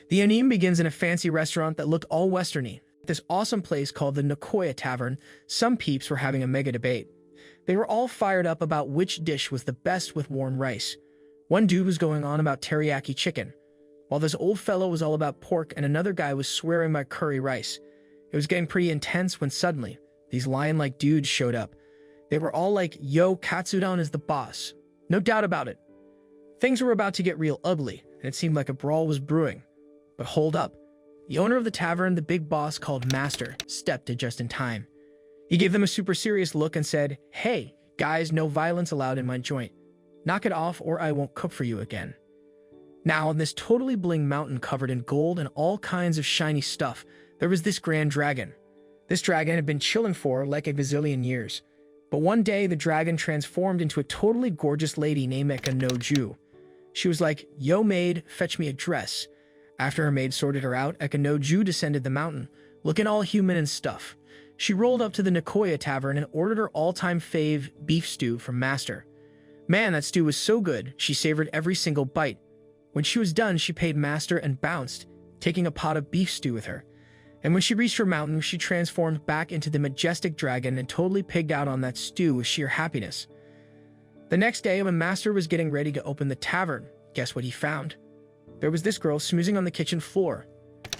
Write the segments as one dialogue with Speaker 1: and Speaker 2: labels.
Speaker 1: The anime begins in a fancy restaurant that looked all westerny. This awesome place called the Nekoya Tavern, some peeps were having a mega debate. They were all fired up about which dish was the best with warm rice. One dude was going on about teriyaki chicken, while this old fellow was all about pork and another guy was swearing by curry rice. It was getting pretty intense when suddenly, these lion-like dudes showed up. They were all like, yo, Katsudon is the boss. No doubt about it. Things were about to get real ugly, and it seemed like a brawl was brewing. But hold up. The owner of the tavern, the big boss called Master, stepped in just in time. He gave them a super serious look and said, "Hey, guys, no violence allowed in my joint. Knock it off or I won't cook for you again." Now, on this totally bling mountain covered in gold and all kinds of shiny stuff, there was this grand dragon. This dragon had been chilling for like a gazillion years. But one day, the dragon transformed into a totally gorgeous lady named Eka no Ju. She was like, "Yo, maid, fetch me a dress." After her maid sorted her out, Eka no Ju descended the mountain, looking all human and stuff. She rolled up to the Nekoya Tavern and ordered her all-time fave beef stew from Master. Man, that stew was so good, she savored every single bite. When she was done, she paid Master and bounced, taking a pot of beef stew with her. And when she reached her mountain, she transformed back into the majestic dragon and totally pigged out on that stew with sheer happiness. The next day, when Master was getting ready to open the tavern, guess what he found? There was this girl snoozing on the kitchen floor.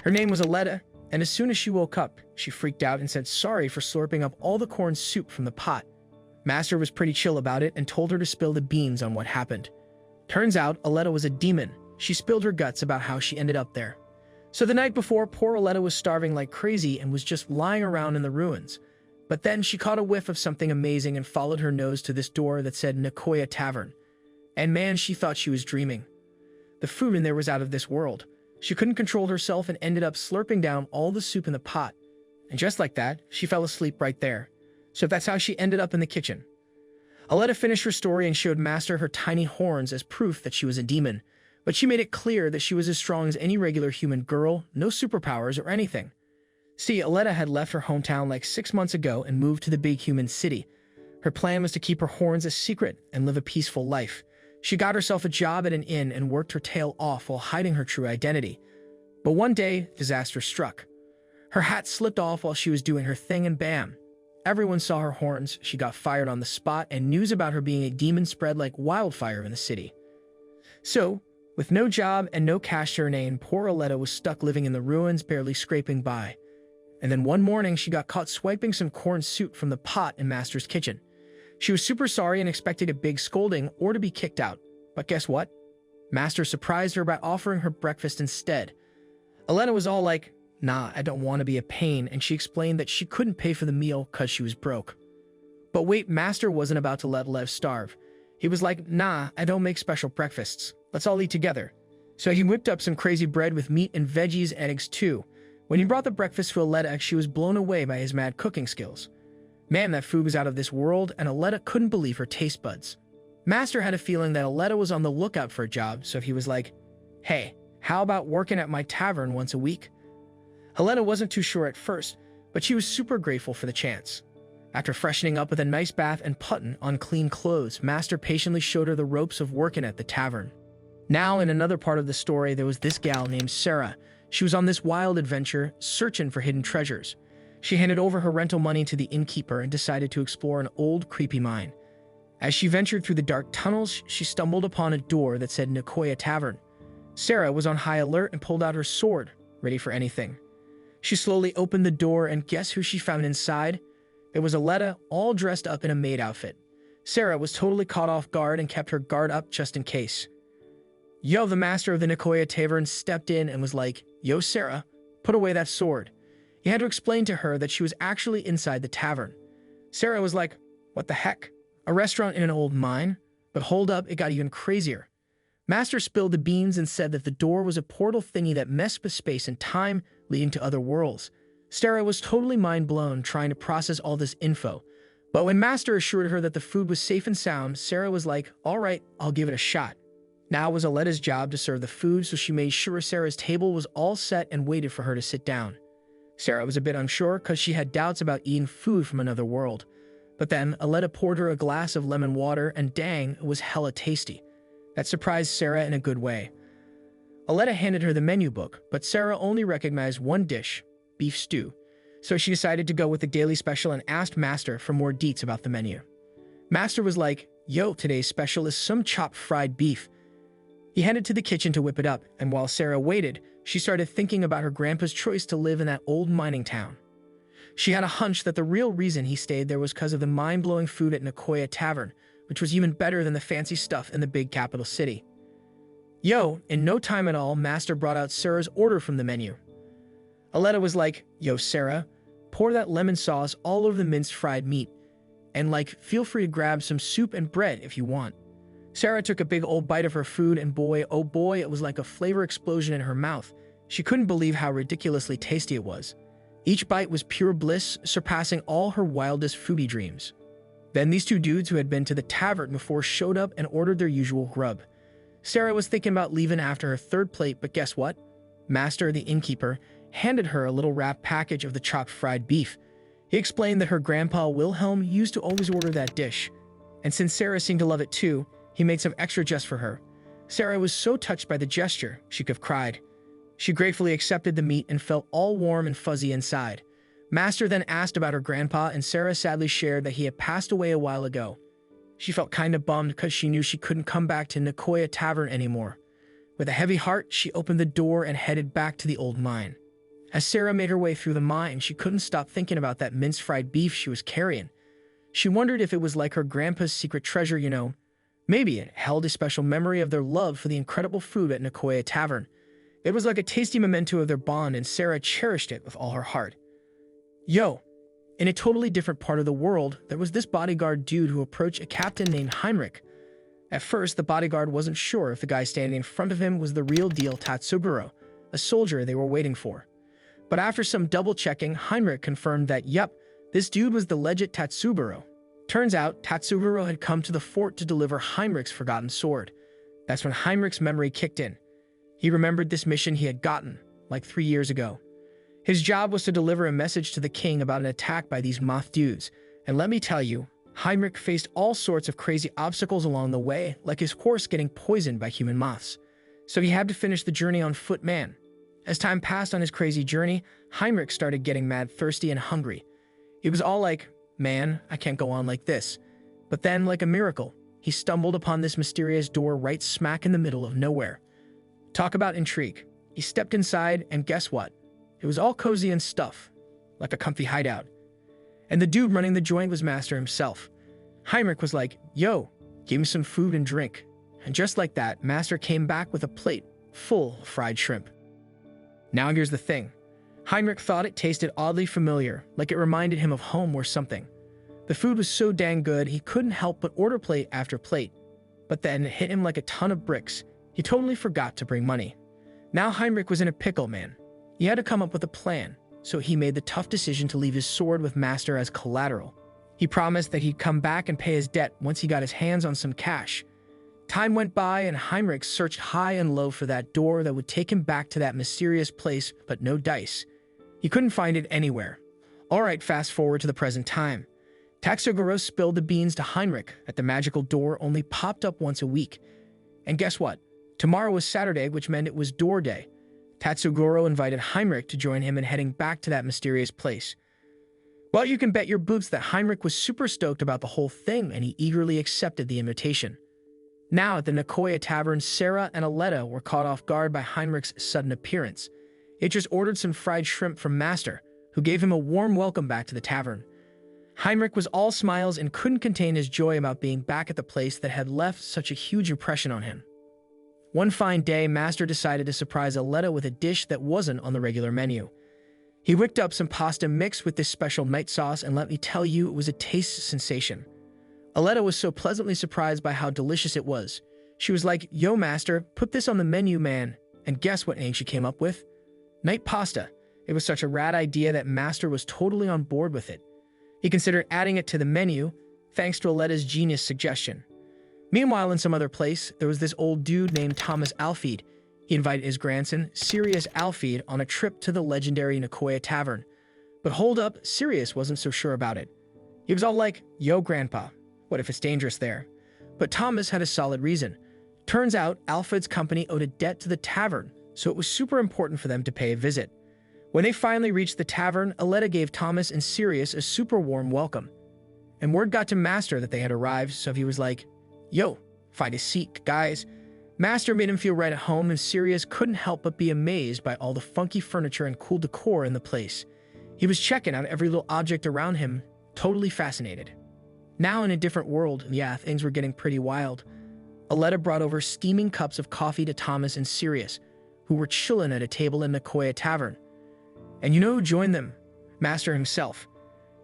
Speaker 1: Her name was Aletta, and as soon as she woke up, she freaked out and said sorry for slurping up all the corn soup from the pot. Master was pretty chill about it and told her to spill the beans on what happened. Turns out, Aletta was a demon. She spilled her guts about how she ended up there. So the night before, poor Aletta was starving like crazy and was just lying around in the ruins. But then she caught a whiff of something amazing and followed her nose to this door that said Nekoya Tavern. And man, she thought she was dreaming. The food in there was out of this world. She couldn't control herself and ended up slurping down all the soup in the pot. And just like that, she fell asleep right there. So that's how she ended up in the kitchen. Aletta finished her story and showed Master her tiny horns as proof that she was a demon. But she made it clear that she was as strong as any regular human girl, no superpowers or anything. See, Aletta had left her hometown like 6 months ago and moved to the big human city. Her plan was to keep her horns a secret and live a peaceful life. She got herself a job at an inn and worked her tail off while hiding her true identity. But one day, disaster struck. Her hat slipped off while she was doing her thing and bam! Everyone saw her horns, she got fired on the spot, and news about her being a demon spread like wildfire in the city. So, with no job and no cash to her name, poor Aletta was stuck living in the ruins, barely scraping by. And then one morning, she got caught swiping some corn soup from the pot in Master's kitchen. She was super sorry and expected a big scolding or to be kicked out. But guess what? Master surprised her by offering her breakfast instead. Aletta was all like, "Nah, I don't want to be a pain," and she explained that she couldn't pay for the meal because she was broke. But wait, Master wasn't about to let Lev starve. He was like, "Nah, I don't make special breakfasts. Let's all eat together." So he whipped up some crazy bread with meat and veggies and eggs too. When he brought the breakfast to Aletta, she was blown away by his mad cooking skills. Man, that food was out of this world, and Aletta couldn't believe her taste buds. Master had a feeling that Aletta was on the lookout for a job, so he was like, "Hey, how about working at my tavern once a week?" Aletta wasn't too sure at first, but she was super grateful for the chance. After freshening up with a nice bath and putting on clean clothes, Master patiently showed her the ropes of working at the tavern. Now, in another part of the story, there was this gal named Sarah. She was on this wild adventure, searching for hidden treasures. She handed over her rental money to the innkeeper and decided to explore an old, creepy mine. As she ventured through the dark tunnels, she stumbled upon a door that said Nekoya Tavern. Sarah was on high alert and pulled out her sword, ready for anything. She slowly opened the door, and guess who she found inside? It was Aletta, all dressed up in a maid outfit. Sarah was totally caught off guard and kept her guard up just in case. Yo, the master of the Nekoya Tavern stepped in and was like, "Yo, Sarah, put away that sword." He had to explain to her that she was actually inside the tavern. Sarah was like, "What the heck? A restaurant in an old mine?" But hold up, it got even crazier. Master spilled the beans and said that the door was a portal thingy that messed with space and time, leading to other worlds. Sarah was totally mind-blown trying to process all this info. But when Master assured her that the food was safe and sound, Sarah was like, "All right, I'll give it a shot." Now it was Aletta's job to serve the food, so she made sure Sarah's table was all set and waited for her to sit down. Sarah was a bit unsure because she had doubts about eating food from another world. But then Aletta poured her a glass of lemon water, and dang, it was hella tasty. That surprised Sarah in a good way. Aletta handed her the menu book, but Sarah only recognized one dish, beef stew. So she decided to go with the daily special and asked Master for more deets about the menu. Master was like, "Yo, today's special is some chopped fried beef." He headed to the kitchen to whip it up, and while Sarah waited, she started thinking about her grandpa's choice to live in that old mining town. She had a hunch that the real reason he stayed there was because of the mind-blowing food at Nekoya Tavern, which was even better than the fancy stuff in the big capital city. Yo, in no time at all, Master brought out Sarah's order from the menu. Aletta was like, "Yo, Sarah, pour that lemon sauce all over the minced fried meat, and feel free to grab some soup and bread if you want." Sarah took a big old bite of her food, and boy, oh boy, it was like a flavor explosion in her mouth. She couldn't believe how ridiculously tasty it was. Each bite was pure bliss, surpassing all her wildest foodie dreams. Then these two dudes who had been to the tavern before showed up and ordered their usual grub. Sarah was thinking about leaving after her third plate, but guess what? Master, the innkeeper, handed her a little wrapped package of the chopped fried beef. He explained that her grandpa Wilhelm used to always order that dish, and since Sarah seemed to love it too, he made some extra just for her. Sarah was so touched by the gesture, she could have cried. She gratefully accepted the meat and felt all warm and fuzzy inside. Master then asked about her grandpa, and Sarah sadly shared that he had passed away a while ago. She felt kind of bummed because she knew she couldn't come back to Nekoya Tavern anymore. With a heavy heart, she opened the door and headed back to the old mine. As Sarah made her way through the mine, she couldn't stop thinking about that minced fried beef she was carrying. She wondered if it was like her grandpa's secret treasure, you know. Maybe it held a special memory of their love for the incredible food at Nekoya Tavern. It was like a tasty memento of their bond, and Sarah cherished it with all her heart. Yo, in a totally different part of the world, there was this bodyguard dude who approached a captain named Heinrich. At first, the bodyguard wasn't sure if the guy standing in front of him was the real deal Tatsuguro, a soldier they were waiting for. But after some double-checking, Heinrich confirmed that, yep, this dude was the legit Tatsuguro. Turns out, Tatsuguro had come to the fort to deliver Heinrich's forgotten sword. That's when Heinrich's memory kicked in. He remembered this mission he had gotten, 3 years ago. His job was to deliver a message to the king about an attack by these moth dudes. And let me tell you, Heinrich faced all sorts of crazy obstacles along the way, like his horse getting poisoned by human moths. So he had to finish the journey on foot, man. As time passed on his crazy journey, Heinrich started getting mad thirsty and hungry. He was all like, "Man, I can't go on like this." But then, like a miracle, he stumbled upon this mysterious door right smack in the middle of nowhere. Talk about intrigue. He stepped inside, and guess what? It was all cozy and stuff, like a comfy hideout. And the dude running the joint was Master himself. Heinrich was like, "Yo, give me some food and drink." And just like that, Master came back with a plate full of fried shrimp. Now here's the thing. Heinrich thought it tasted oddly familiar, like it reminded him of home or something. The food was so dang good, he couldn't help but order plate after plate. But then it hit him like a ton of bricks. He totally forgot to bring money. Now Heinrich was in a pickle, man. He had to come up with a plan, so he made the tough decision to leave his sword with Master as collateral. He promised that he'd come back and pay his debt once he got his hands on some cash. Time went by, and Heinrich searched high and low for that door that would take him back to that mysterious place, but no dice. He couldn't find it anywhere. Alright, fast forward to the present time. Tatsuguro spilled the beans to Heinrich that the magical door only popped up once a week. And guess what? Tomorrow was Saturday, which meant it was door day. Tatsuguro invited Heinrich to join him in heading back to that mysterious place. Well, you can bet your boots that Heinrich was super stoked about the whole thing, and he eagerly accepted the invitation. Now at the Nekoya Tavern, Sarah and Aletta were caught off guard by Heinrich's sudden appearance. He just ordered some fried shrimp from Master, who gave him a warm welcome back to the tavern. Heinrich was all smiles and couldn't contain his joy about being back at the place that had left such a huge impression on him. One fine day, Master decided to surprise Aletta with a dish that wasn't on the regular menu. He whipped up some pasta mixed with this special night sauce, and let me tell you, it was a taste sensation. Aletta was so pleasantly surprised by how delicious it was. She was like, "Yo, Master, put this on the menu, man." And guess what name she came up with? Night pasta. It was such a rad idea that Master was totally on board with it. He considered adding it to the menu, thanks to Aletta's genius suggestion. Meanwhile, in some other place, there was this old dude named Thomas Alfeed. He invited his grandson, Sirius Alfeed, on a trip to the legendary Nekoya Tavern. But hold up, Sirius wasn't so sure about it. He was all like, "Yo, Grandpa, what if it's dangerous there?" But Thomas had a solid reason. Turns out, Alfred's company owed a debt to the tavern so it was super important for them to pay a visit. When they finally reached the tavern, Aletta gave Thomas and Sirius a super warm welcome. And word got to Master that they had arrived, so he was like, "Yo, find a seat, guys." Master made him feel right at home, and Sirius couldn't help but be amazed by all the funky furniture and cool decor in the place. He was checking out every little object around him, totally fascinated. Now in a different world, yeah, things were getting pretty wild. Aletta brought over steaming cups of coffee to Thomas and Sirius, who were chilling at a table in Nekoya Tavern. And you know who joined them? Master himself.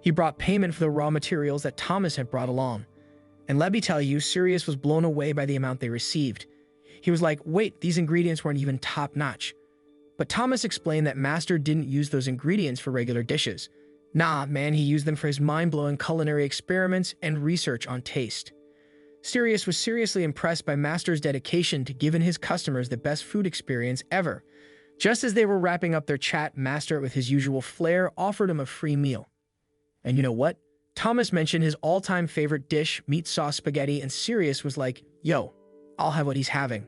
Speaker 1: He brought payment for the raw materials that Thomas had brought along. And let me tell you, Sirius was blown away by the amount they received. He was like, wait, these ingredients weren't even top-notch. But Thomas explained that Master didn't use those ingredients for regular dishes. Nah, man, he used them for his mind-blowing culinary experiments and research on taste. Sirius was seriously impressed by Master's dedication to giving his customers the best food experience ever. Just as they were wrapping up their chat, Master, with his usual flair, offered him a free meal. And you know what? Thomas mentioned his all-time favorite dish, meat sauce spaghetti, and Sirius was like, yo, I'll have what he's having.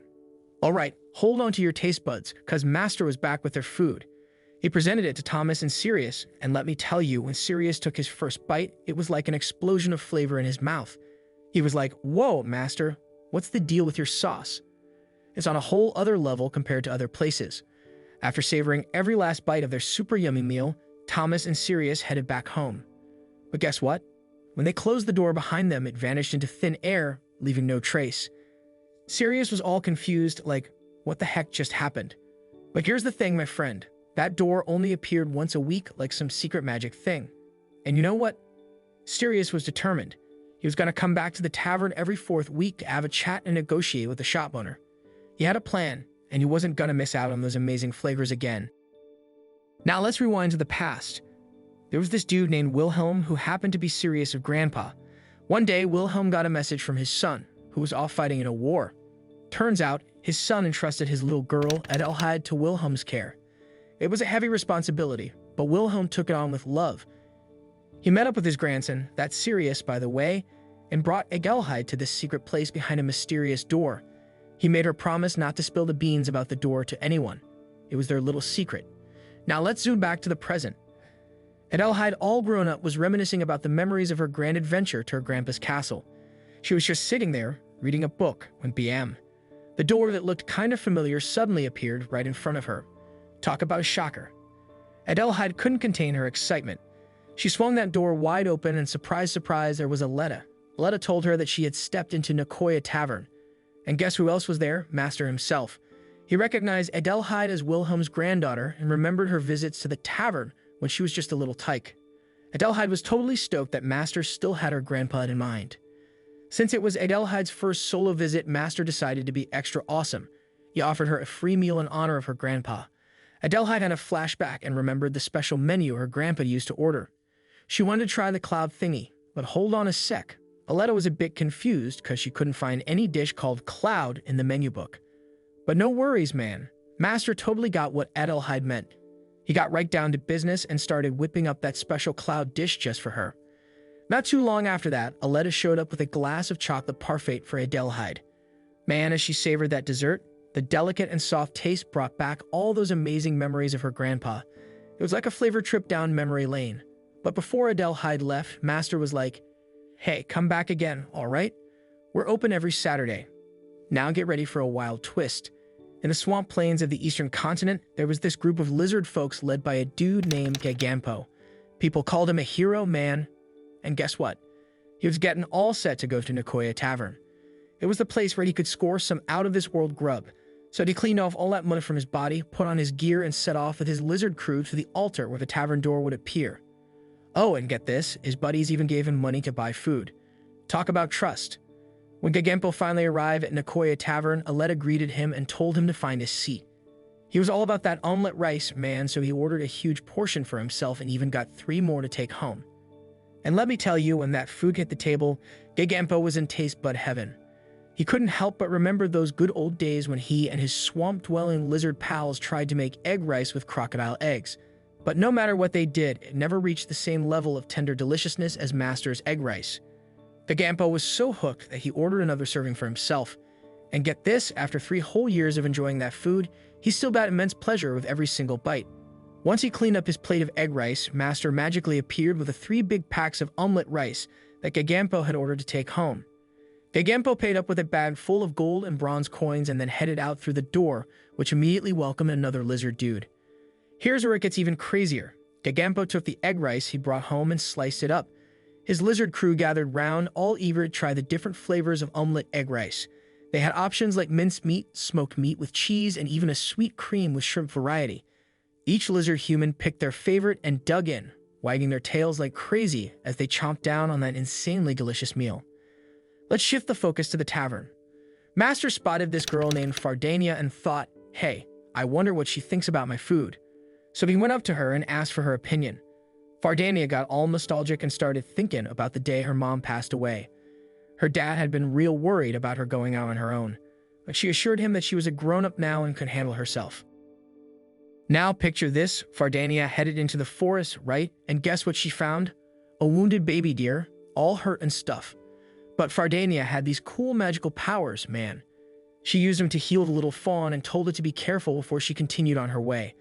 Speaker 1: All right, hold on to your taste buds, because Master was back with their food. He presented it to Thomas and Sirius, and let me tell you, when Sirius took his first bite, it was like an explosion of flavor in his mouth. He was like, whoa, Master, what's the deal with your sauce? It's on a whole other level compared to other places. After savoring every last bite of their super yummy meal, Thomas and Sirius headed back home. But guess what? When they closed the door behind them, it vanished into thin air, leaving no trace. Sirius was all confused, like, what the heck just happened? But here's the thing, my friend. That door only appeared once a week like some secret magic thing. And you know what? Sirius was determined. He was going to come back to the tavern every fourth week to have a chat and negotiate with the shop owner. He had a plan, and he wasn't going to miss out on those amazing flavors again. Now let's rewind to the past. There was this dude named Wilhelm who happened to be Sirius' grandpa. One day, Wilhelm got a message from his son, who was off fighting in a war. Turns out, his son entrusted his little girl, Adelheid, to Wilhelm's care. It was a heavy responsibility, but Wilhelm took it on with love. He met up with his grandson, that's Sirius, by the way, and brought Adelheid to this secret place behind a mysterious door. He made her promise not to spill the beans about the door to anyone. It was their little secret. Now let's zoom back to the present. Adelheid, all grown up, was reminiscing about the memories of her grand adventure to her grandpa's castle. She was just sitting there, reading a book, when bam. The door that looked kind of familiar suddenly appeared right in front of her. Talk about a shocker. Adelheid couldn't contain her excitement. She swung that door wide open, and surprise, surprise, there was Aletta. Aletta told her that she had stepped into Nekoya Tavern. And guess who else was there? Master himself. He recognized Adelheid as Wilhelm's granddaughter and remembered her visits to the tavern when she was just a little tyke. Adelheid was totally stoked that Master still had her grandpa in mind. Since it was Adelheid's first solo visit, Master decided to be extra awesome. He offered her a free meal in honor of her grandpa. Adelheid had a flashback and remembered the special menu her grandpa used to order. She wanted to try the cloud thingy, but hold on a sec. Aletta was a bit confused because she couldn't find any dish called cloud in the menu book. But no worries, man. Master totally got what Adelheid meant. He got right down to business and started whipping up that special cloud dish just for her. Not too long after that, Aletta showed up with a glass of chocolate parfait for Adelheid. Man, as she savored that dessert, the delicate and soft taste brought back all those amazing memories of her grandpa. It was like a flavor trip down memory lane. But before Adelheid left, Master was like, hey, come back again, all right? We're open every Saturday. Now get ready for a wild twist. In the swamp plains of the eastern continent, there was this group of lizard folks led by a dude named Gagampo. People called him a hero man. And guess what? He was getting all set to go to Nekoya Tavern. It was the place where he could score some out-of-this-world grub. So he cleaned off all that mud from his body, put on his gear, and set off with his lizard crew to the altar where the tavern door would appear. Oh, and get this, his buddies even gave him money to buy food. Talk about trust. When Gagampo finally arrived at Nekoya Tavern, Aletta greeted him and told him to find a seat. He was all about that omelet rice, man, so he ordered a huge portion for himself and even got 3 more to take home. And let me tell you, when that food hit the table, Gagampo was in taste bud heaven. He couldn't help but remember those good old days when he and his swamp-dwelling lizard pals tried to make egg rice with crocodile eggs. But no matter what they did, it never reached the same level of tender deliciousness as Master's egg rice. Gagampo was so hooked that he ordered another serving for himself. And get this, after 3 whole years of enjoying that food, he still got immense pleasure with every single bite. Once he cleaned up his plate of egg rice, Master magically appeared with 3 big packs of omelet rice that Gagampo had ordered to take home. Gagampo paid up with a bag full of gold and bronze coins and then headed out through the door, which immediately welcomed another lizard dude. Here's where it gets even crazier. Gagampo took the egg rice he brought home and sliced it up. His lizard crew gathered round, all eager to try the different flavors of omelet egg rice. They had options like minced meat, smoked meat with cheese, and even a sweet cream with shrimp variety. Each lizard human picked their favorite and dug in, wagging their tails like crazy as they chomped down on that insanely delicious meal. Let's shift the focus to the tavern. Master spotted this girl named Fardania and thought, hey, I wonder what she thinks about my food. So he went up to her and asked for her opinion. Fardania got all nostalgic and started thinking about the day her mom passed away. Her dad had been real worried about her going out on her own, but she assured him that she was a grown-up now and could handle herself. Now picture this, Fardania headed into the forest, right? And guess what she found? A wounded baby deer, all hurt and stuff. But Fardania had these cool magical powers, man. She used them to heal the little fawn and told it to be careful before she continued on her way.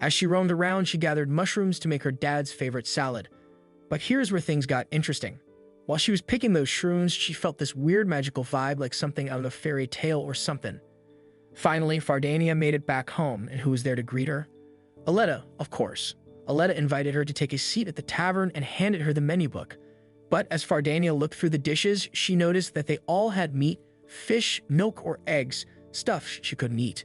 Speaker 1: As she roamed around, she gathered mushrooms to make her dad's favorite salad. But here's where things got interesting. While she was picking those shrooms, she felt this weird magical vibe like something out of a fairy tale or something. Finally, Fardania made it back home, and who was there to greet her? Aletta, of course. Aletta invited her to take a seat at the tavern and handed her the menu book. But as Fardania looked through the dishes, she noticed that they all had meat, fish, milk, or eggs, stuff she couldn't eat.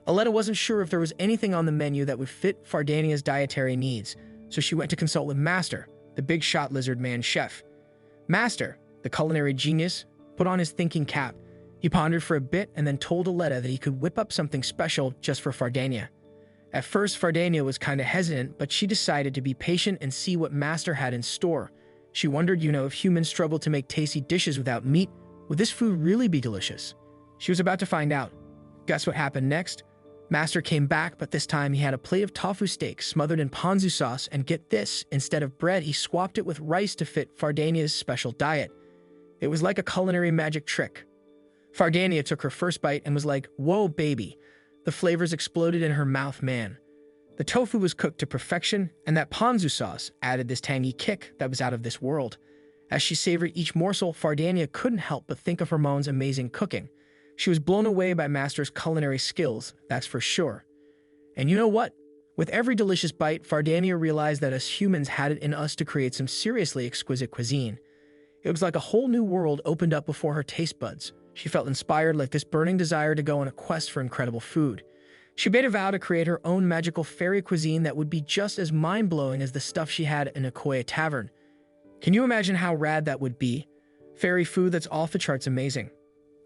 Speaker 1: Aletta wasn't sure if there was anything on the menu that would fit Fardania's dietary needs, so she went to consult with Master, the big-shot lizard man chef. Master, the culinary genius, put on his thinking cap. He pondered for a bit and then told Aletta that he could whip up something special just for Fardania. At first, Fardania was kind of hesitant, but she decided to be patient and see what Master had in store. She wondered, if humans struggle to make tasty dishes without meat, would this food really be delicious? She was about to find out. Guess what happened next? Master came back, but this time he had a plate of tofu steak smothered in ponzu sauce, and get this, instead of bread, he swapped it with rice to fit Fardania's special diet. It was like a culinary magic trick. Fardania took her first bite and was like, whoa, baby. The flavors exploded in her mouth, man. The tofu was cooked to perfection, and that ponzu sauce added this tangy kick that was out of this world. As she savored each morsel, Fardania couldn't help but think of her mom's amazing cooking. She was blown away by Master's culinary skills, that's for sure. And you know what? With every delicious bite, Fardania realized that us humans had it in us to create some seriously exquisite cuisine. It was like a whole new world opened up before her taste buds. She felt inspired, like this burning desire to go on a quest for incredible food. She made a vow to create her own magical fairy cuisine that would be just as mind-blowing as the stuff she had in Nekoya Tavern. Can you imagine how rad that would be? Fairy food that's off the charts amazing.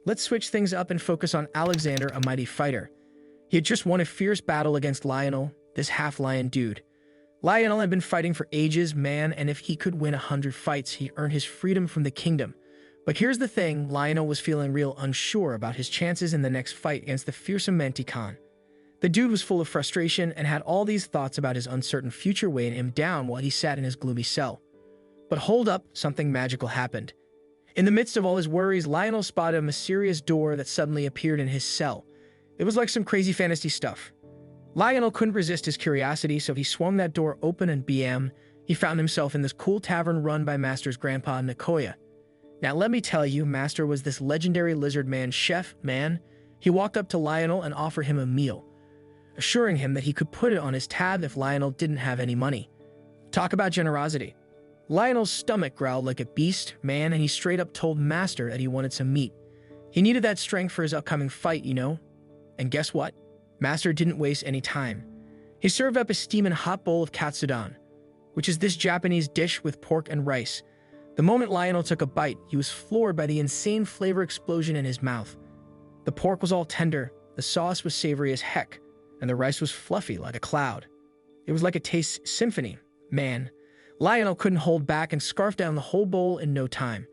Speaker 1: Let's switch things up and focus on Alexander, a mighty fighter. He had just won a fierce battle against Lionel, this half-lion dude. Lionel had been fighting for ages, man, and if he could win 100 fights, he'd earn his freedom from the kingdom. But here's the thing, Lionel was feeling real unsure about his chances in the next fight against the fearsome Mantikan. The dude was full of frustration and had all these thoughts about his uncertain future weighing him down while he sat in his gloomy cell. But hold up, something magical happened. In the midst of all his worries, Lionel spotted a mysterious door that suddenly appeared in his cell. It was like some crazy fantasy stuff. Lionel couldn't resist his curiosity, so he swung that door open and bam, he found himself in this cool tavern run by Master's grandpa, Nekoya. Now let me tell you, Master was this legendary lizard man chef, man. He walked up to Lionel and offered him a meal, assuring him that he could put it on his tab if Lionel didn't have any money. Talk about generosity. Lionel's stomach growled like a beast, man, and he straight up told Master that he wanted some meat. He needed that strength for his upcoming fight, And guess what? Master didn't waste any time. He served up a steaming hot bowl of katsudon, which is this Japanese dish with pork and rice. The moment Lionel took a bite, he was floored by the insane flavor explosion in his mouth. The pork was all tender, the sauce was savory as heck, and the rice was fluffy like a cloud. It was like a taste symphony, man. Lionel couldn't hold back and scarfed down the whole bowl in no time.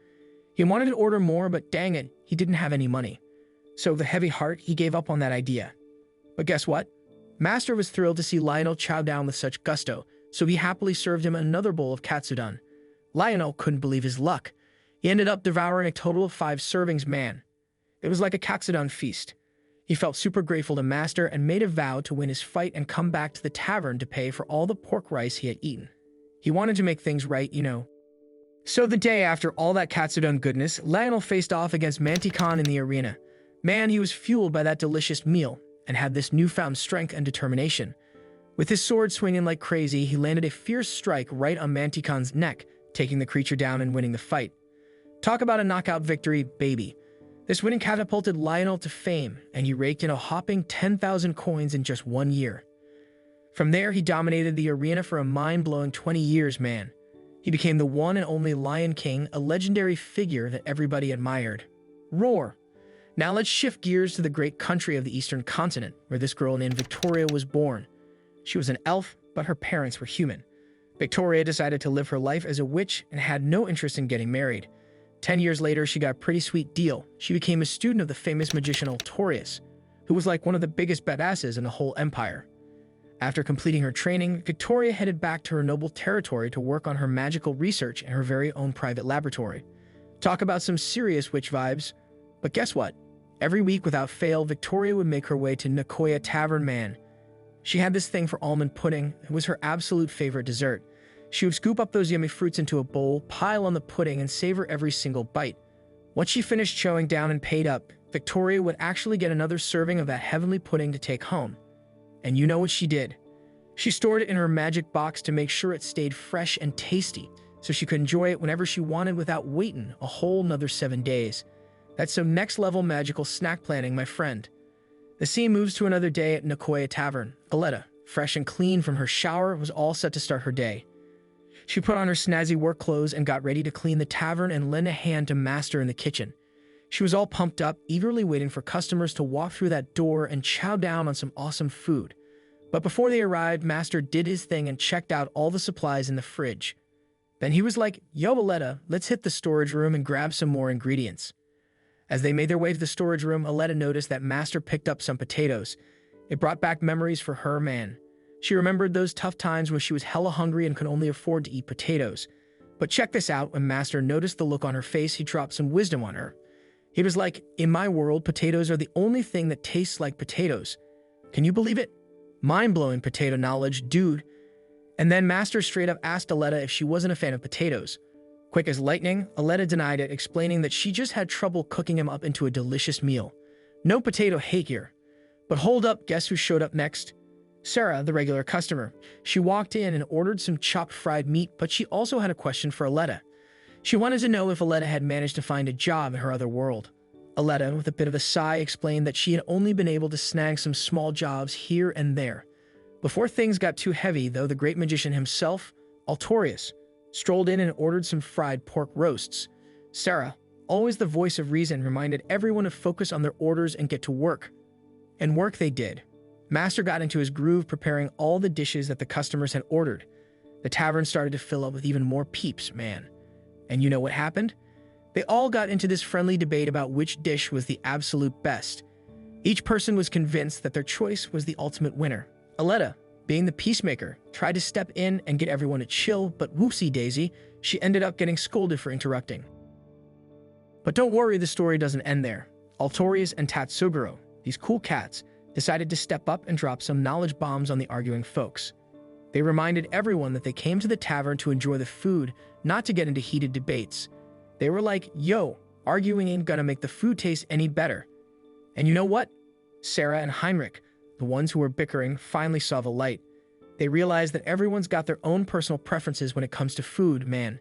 Speaker 1: He wanted to order more, but dang it, he didn't have any money. So with a heavy heart, he gave up on that idea. But guess what? Master was thrilled to see Lionel chow down with such gusto, so he happily served him another bowl of katsudon. Lionel couldn't believe his luck. He ended up devouring a total of 5 servings, man. It was like a Katsudon feast. He felt super grateful to Master and made a vow to win his fight and come back to the tavern to pay for all the pork rice he had eaten. He wanted to make things right, you know. So the day after all that Katsudon goodness, Lionel faced off against Mantikon in the arena. Man, he was fueled by that delicious meal and had this newfound strength and determination. With his sword swinging like crazy, he landed a fierce strike right on Mantikon's neck, taking the creature down and winning the fight. Talk about a knockout victory, baby. This winning catapulted Lionel to fame, and he raked in a hopping 10,000 coins in just 1 year. From there, he dominated the arena for a mind-blowing 20 years, man. He became the one and only Lion King, a legendary figure that everybody admired. Roar! Now let's shift gears to the great country of the Eastern continent, where this girl named Victoria was born. She was an elf, but her parents were human. Victoria decided to live her life as a witch and had no interest in getting married. 10 years later, she got a pretty sweet deal. She became a student of the famous magician Altorius, who was like one of the biggest badasses in the whole empire. After completing her training, Victoria headed back to her noble territory to work on her magical research in her very own private laboratory. Talk about some serious witch vibes. But guess what? Every week without fail, Victoria would make her way to Nekoya Tavern, man. She had this thing for almond pudding. It was her absolute favorite dessert. She would scoop up those yummy fruits into a bowl, pile on the pudding, and savor every single bite. Once she finished chowing down and paid up, Victoria would actually get another serving of that heavenly pudding to take home. And you know what she did? She stored it in her magic box to make sure it stayed fresh and tasty, so she could enjoy it whenever she wanted without waiting a whole nother 7 days. That's some next-level magical snack planning, my friend. The scene moves to another day at Nekoya Tavern. Aletta, fresh and clean from her shower, was all set to start her day. She put on her snazzy work clothes and got ready to clean the tavern and lend a hand to Master in the kitchen. She was all pumped up, eagerly waiting for customers to walk through that door and chow down on some awesome food. But before they arrived, Master did his thing and checked out all the supplies in the fridge. Then he was like, "Yo, Aletta, let's hit the storage room and grab some more ingredients." As they made their way to the storage room, Aletta noticed that Master picked up some potatoes. It brought back memories for her, man. She remembered those tough times when she was hella hungry and could only afford to eat potatoes. But check this out, when Master noticed the look on her face, he dropped some wisdom on her. He was like, "In my world, potatoes are the only thing that tastes like potatoes. Can you believe it? Mind-blowing potato knowledge, dude." And then Master straight up asked Aletta if she wasn't a fan of potatoes. Quick as lightning, Aletta denied it, explaining that she just had trouble cooking him up into a delicious meal. No potato hate here. But hold up, guess who showed up next? Sarah, the regular customer. She walked in and ordered some chopped fried meat, but she also had a question for Aletta. She wanted to know if Aletta had managed to find a job in her other world. Aletta, with a bit of a sigh, explained that she had only been able to snag some small jobs here and there. Before things got too heavy, though, the great magician himself, Altorius, strolled in and ordered some fried pork roasts. Sarah, always the voice of reason, reminded everyone to focus on their orders and get to work. And work they did. Master got into his groove, preparing all the dishes that the customers had ordered. The tavern started to fill up with even more peeps, man. And you know what happened? They all got into this friendly debate about which dish was the absolute best. Each person was convinced that their choice was the ultimate winner. Aletta, being the peacemaker, tried to step in and get everyone to chill, but whoopsie-daisy, she ended up getting scolded for interrupting. But don't worry, the story doesn't end there. Altorius and Tatsuguro, these cool cats, decided to step up and drop some knowledge bombs on the arguing folks. They reminded everyone that they came to the tavern to enjoy the food, not to get into heated debates. They were like, "Yo, arguing ain't gonna make the food taste any better." And you know what? Sarah and Heinrich, the ones who were bickering, finally saw the light. They realized that everyone's got their own personal preferences when it comes to food, man.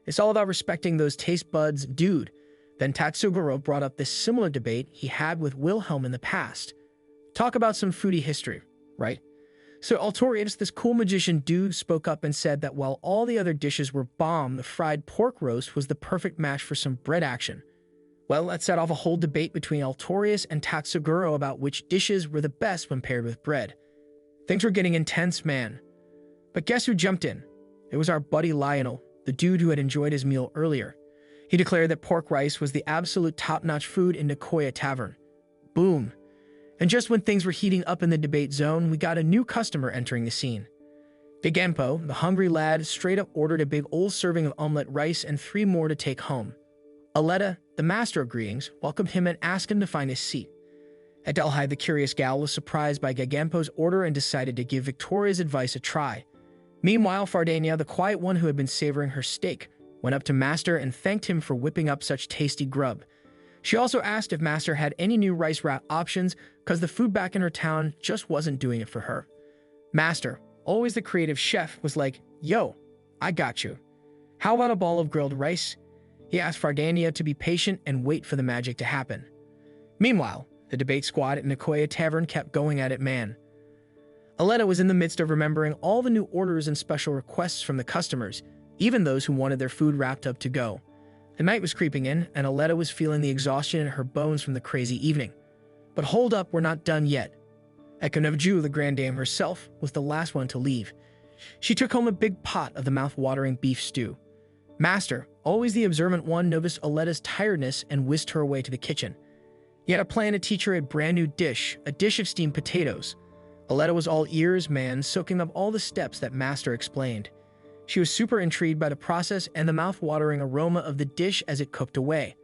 Speaker 1: It's all about respecting those taste buds, dude. Then Tatsuguro brought up this similar debate he had with Wilhelm in the past. Talk about some foodie history, right? So Altorius, this cool magician dude, spoke up and said that while all the other dishes were bomb, the fried pork roast was the perfect match for some bread action. Well, that set off a whole debate between Altorius and Tatsuguro about which dishes were the best when paired with bread. Things were getting intense, man. But guess who jumped in? It was our buddy Lionel, the dude who had enjoyed his meal earlier. He declared that pork rice was the absolute top-notch food in Nekoya Tavern. Boom. And just when things were heating up in the debate zone, we got a new customer entering the scene. Big Empo, the hungry lad, straight up ordered a big old serving of omelet rice and 3 more to take home. Aletta, the master of greetings, welcomed him and asked him to find his seat. Adelheid, the curious gal, was surprised by Gagampo's order and decided to give Victoria's advice a try. Meanwhile, Fardania, the quiet one who had been savoring her steak, went up to Master and thanked him for whipping up such tasty grub. She also asked if Master had any new rice wrap options because the food back in her town just wasn't doing it for her. Master, always the creative chef, was like, "Yo, I got you. How about a ball of grilled rice?" He asked Fardania to be patient and wait for the magic to happen. Meanwhile, the debate squad at Nekoya Tavern kept going at it, man. Aletta was in the midst of remembering all the new orders and special requests from the customers, even those who wanted their food wrapped up to go. The night was creeping in, and Aletta was feeling the exhaustion in her bones from the crazy evening. But hold up, we're not done yet. Ekonevju, the grand dame herself, was the last one to leave. She took home a big pot of the mouth-watering beef stew. Master, always the observant one, noticed Aletta's tiredness and whisked her away to the kitchen. He had a plan to teach her a brand new dish, a dish of steamed potatoes. Aletta was all ears, man, soaking up all the steps that Master explained. She was super intrigued by the process and the mouth-watering aroma of the dish as it cooked away.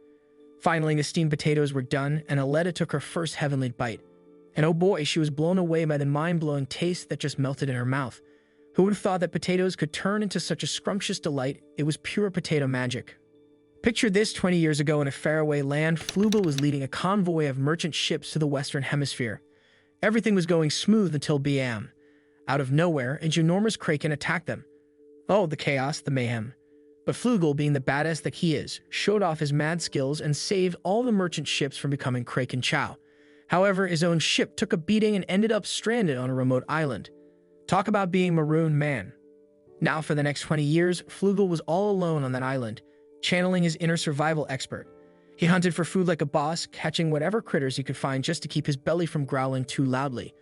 Speaker 1: Finally, the steamed potatoes were done, and Aletta took her first heavenly bite. And oh boy, she was blown away by the mind-blowing taste that just melted in her mouth. Who would have thought that potatoes could turn into such a scrumptious delight? It was pure potato magic. Picture this: 20 years ago in a faraway land, Flugel was leading a convoy of merchant ships to the Western Hemisphere. Everything was going smooth until bam. Out of nowhere, a ginormous kraken attacked them. Oh, the chaos, the mayhem. But Flugel, being the badass that he is, showed off his mad skills and saved all the merchant ships from becoming kraken chow. However, his own ship took a beating and ended up stranded on a remote island. Talk about being marooned, man. Now for the next 20 years, Flugel was all alone on that island, channeling his inner survival expert. He hunted for food like a boss, catching whatever critters he could find just to keep his belly from growling too loudly.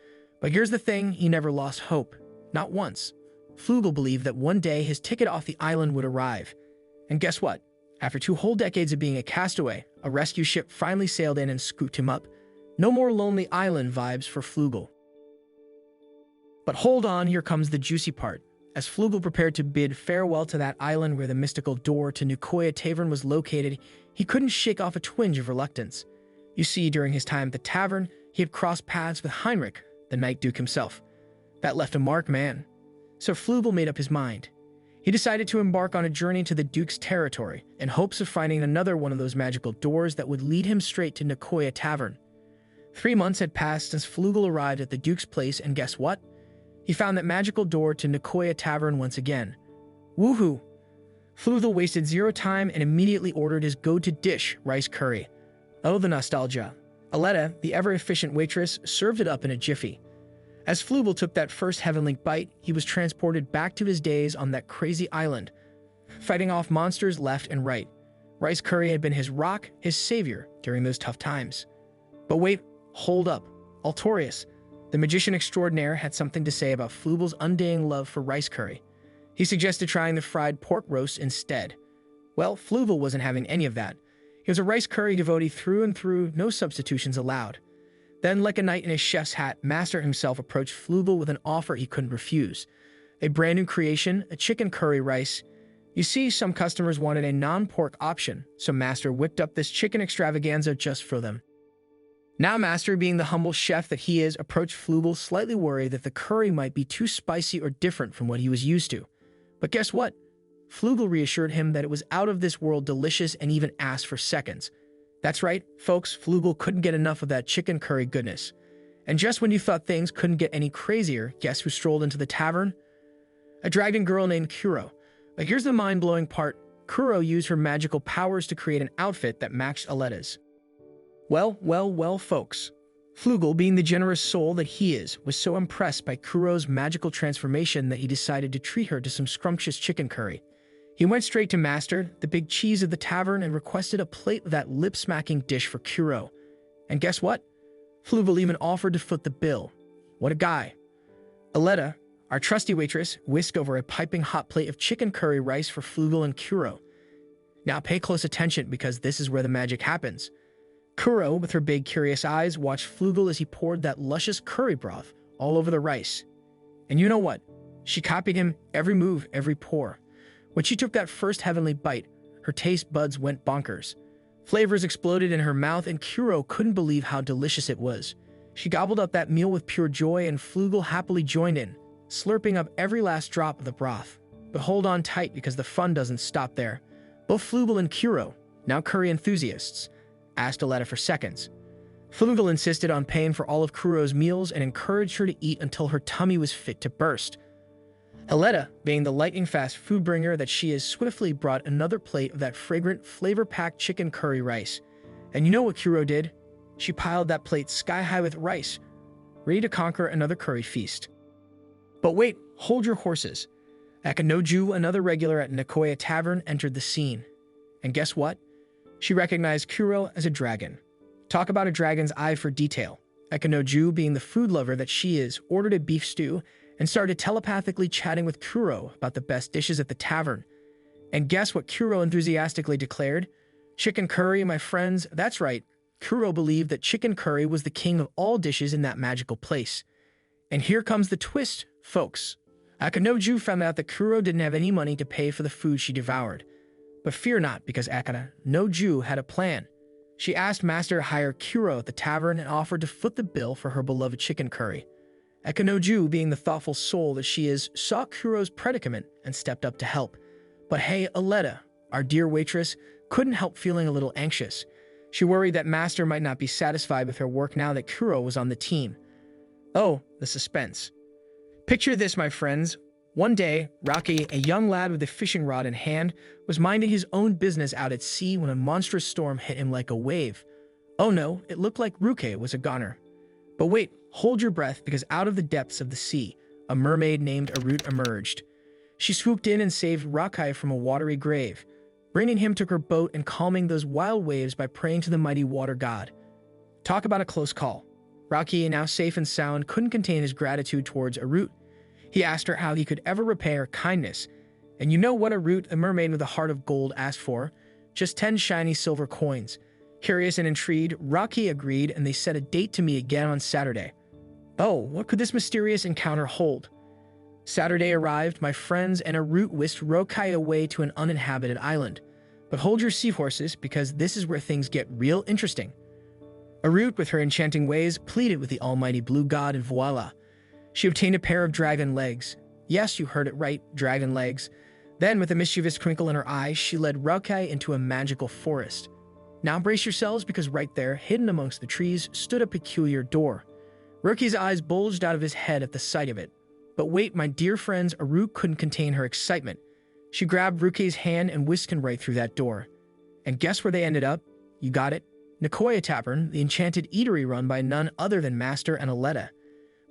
Speaker 1: But here's the thing, he never lost hope. Not once. Flugel believed that one day his ticket off the island would arrive. And guess what? After 2 whole decades of being a castaway, a rescue ship finally sailed in and scooped him up. No more lonely island vibes for Flugel. But hold on, here comes the juicy part. As Flugel prepared to bid farewell to that island where the mystical door to Nekoya Tavern was located, he couldn't shake off a twinge of reluctance. You see, during his time at the tavern, he had crossed paths with Heinrich, the Night Duke himself. That left a mark, man. So Flugel made up his mind. He decided to embark on a journey to the Duke's territory in hopes of finding another one of those magical doors that would lead him straight to Nekoya Tavern. 3 months had passed since Flugel arrived at the Duke's place, and guess what? He found that magical door to Nekoya Tavern once again. Woohoo! Flugel wasted 0 time and immediately ordered his go-to dish, rice curry. Oh, the nostalgia. Aletta, the ever-efficient waitress, served it up in a jiffy. As Flugel took that first heavenly bite, he was transported back to his days on that crazy island, fighting off monsters left and right. Rice curry had been his rock, his savior, during those tough times. But wait, hold up. Altorius, the magician extraordinaire, had something to say about Flugel's undying love for rice curry. He suggested trying the fried pork roast instead. Well, Flugel wasn't having any of that. He was a rice curry devotee through and through, no substitutions allowed. Then, like a knight in his chef's hat, Master himself approached Flugel with an offer he couldn't refuse. A brand new creation, a chicken curry rice. You see, some customers wanted a non-pork option, so Master whipped up this chicken extravaganza just for them. Now Master, being the humble chef that he is, approached Flugel slightly worried that the curry might be too spicy or different from what he was used to. But guess what? Flugel reassured him that it was out of this world delicious and even asked for seconds. That's right, folks, Flugel couldn't get enough of that chicken curry goodness. And just when you thought things couldn't get any crazier, guess who strolled into the tavern? A dragon girl named Kuro. But here's the mind-blowing part. Kuro used her magical powers to create an outfit that matched Aletta's. Well, folks. Flugel, being the generous soul that he is, was so impressed by Kuro's magical transformation that he decided to treat her to some scrumptious chicken curry. He went straight to Master, the big cheese of the tavern, and requested a plate of that lip-smacking dish for Kuro. And guess what? Flugel even offered to foot the bill. What a guy. Aletta, our trusty waitress, whisked over a piping hot plate of chicken curry rice for Flugel and Kuro. Now pay close attention because this is where the magic happens. Kuro, with her big curious eyes, watched Flugel as he poured that luscious curry broth all over the rice. And you know what? She copied him every move, every pour. When she took that first heavenly bite, her taste buds went bonkers. Flavors exploded in her mouth, and Kuro couldn't believe how delicious it was. She gobbled up that meal with pure joy, and Flugel happily joined in, slurping up every last drop of the broth. But hold on tight, because the fun doesn't stop there. Both Flugel and Kuro, now curry enthusiasts, asked Aletta for seconds. Flugel insisted on paying for all of Kuro's meals and encouraged her to eat until her tummy was fit to burst. Aletta, being the lightning-fast food bringer that she is, swiftly brought another plate of that fragrant, flavor-packed chicken curry rice. And you know what Kuro did? She piled that plate sky-high with rice, ready to conquer another curry feast. But wait, hold your horses. Akinoju, another regular at Nekoya Tavern, entered the scene. And guess what? She recognized Kuro as a dragon. Talk about a dragon's eye for detail. Akinoju, being the food lover that she is, ordered a beef stew and started telepathically chatting with Kuro about the best dishes at the tavern. And guess what Kuro enthusiastically declared? Chicken curry, my friends. That's right. Kuro believed that chicken curry was the king of all dishes in that magical place. And here comes the twist, folks. Akinoju found out that Kuro didn't have any money to pay for the food she devoured. But fear not, because Akinoju had a plan. She asked Master to hire Kuro at the tavern and offered to foot the bill for her beloved chicken curry. Akinoju, being the thoughtful soul that she is, saw Kuro's predicament and stepped up to help. But hey, Aletta, our dear waitress, couldn't help feeling a little anxious. She worried that Master might not be satisfied with her work now that Kuro was on the team. Oh, the suspense. Picture this, my friends. One day, Rocky, a young lad with a fishing rod in hand, was minding his own business out at sea when a monstrous storm hit him like a wave. Oh no, it looked like Ruke was a goner. But wait, hold your breath, because out of the depths of the sea, a mermaid named Arut emerged. She swooped in and saved Rocky from a watery grave, bringing him to her boat and calming those wild waves by praying to the mighty water god. Talk about a close call. Rocky, now safe and sound, couldn't contain his gratitude towards Arut. He asked her how he could ever repay her kindness. And you know what Arut, a mermaid with a heart of gold, asked for? Just 10 shiny silver coins. Curious and intrigued, Rocky agreed, and they set a date to meet again on Saturday. Oh, what could this mysterious encounter hold? Saturday arrived, my friends, and Arut whisked Rokai away to an uninhabited island. But hold your seahorses, because this is where things get real interesting. Arut, with her enchanting ways, pleaded with the almighty blue god, and voila! She obtained a pair of dragon legs. Yes, you heard it right, dragon legs. Then, with a mischievous twinkle in her eyes, she led Rokai into a magical forest. Now brace yourselves, because right there, hidden amongst the trees, stood a peculiar door. Rukey's eyes bulged out of his head at the sight of it. But wait, my dear friends, Arut couldn't contain her excitement. She grabbed Rukey's hand and whisked him right through that door. And guess where they ended up? You got it. Nekoya Tavern, the enchanted eatery run by none other than Master and Aletta.